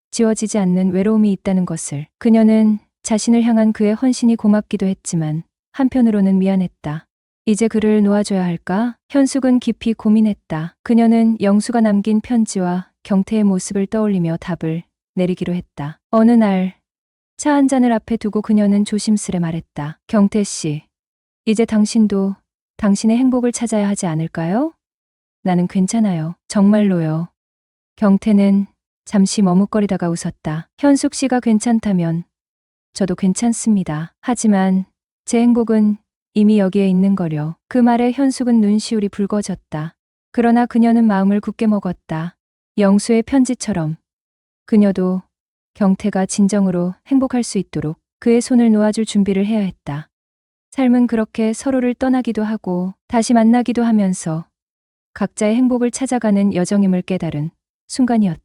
지워지지 않는 외로움이 있다는 것을. 그녀는 자신을 향한 그의 헌신이 고맙기도 했지만 한편으로는 미안했다. 이제 그를 놓아줘야 할까? 현숙은 깊이 고민했다. 그녀는 영수가 남긴 편지와 경태의 모습을 떠올리며 답을 내리기로 했다. 어느 날 차 한 잔을 앞에 두고 그녀는 조심스레 말했다. 경태 씨, 이제 당신도 당신의 행복을 찾아야 하지 않을까요? 나는 괜찮아요. 정말로요. 경태는 잠시 머뭇거리다가 웃었다. 현숙 씨가 괜찮다면 저도 괜찮습니다. 하지만 제 행복은 이미 여기에 있는 거려. 그 말에 현숙은 눈시울이 붉어졌다. 그러나 그녀는 마음을 굳게 먹었다. 영수의 편지처럼 그녀도 경태가 진정으로 행복할 수 있도록 그의 손을 놓아줄 준비를 해야 했다. 삶은 그렇게 서로를 떠나기도 하고 다시 만나기도 하면서 각자의 행복을 찾아가는 여정임을 깨달은 순간이었다.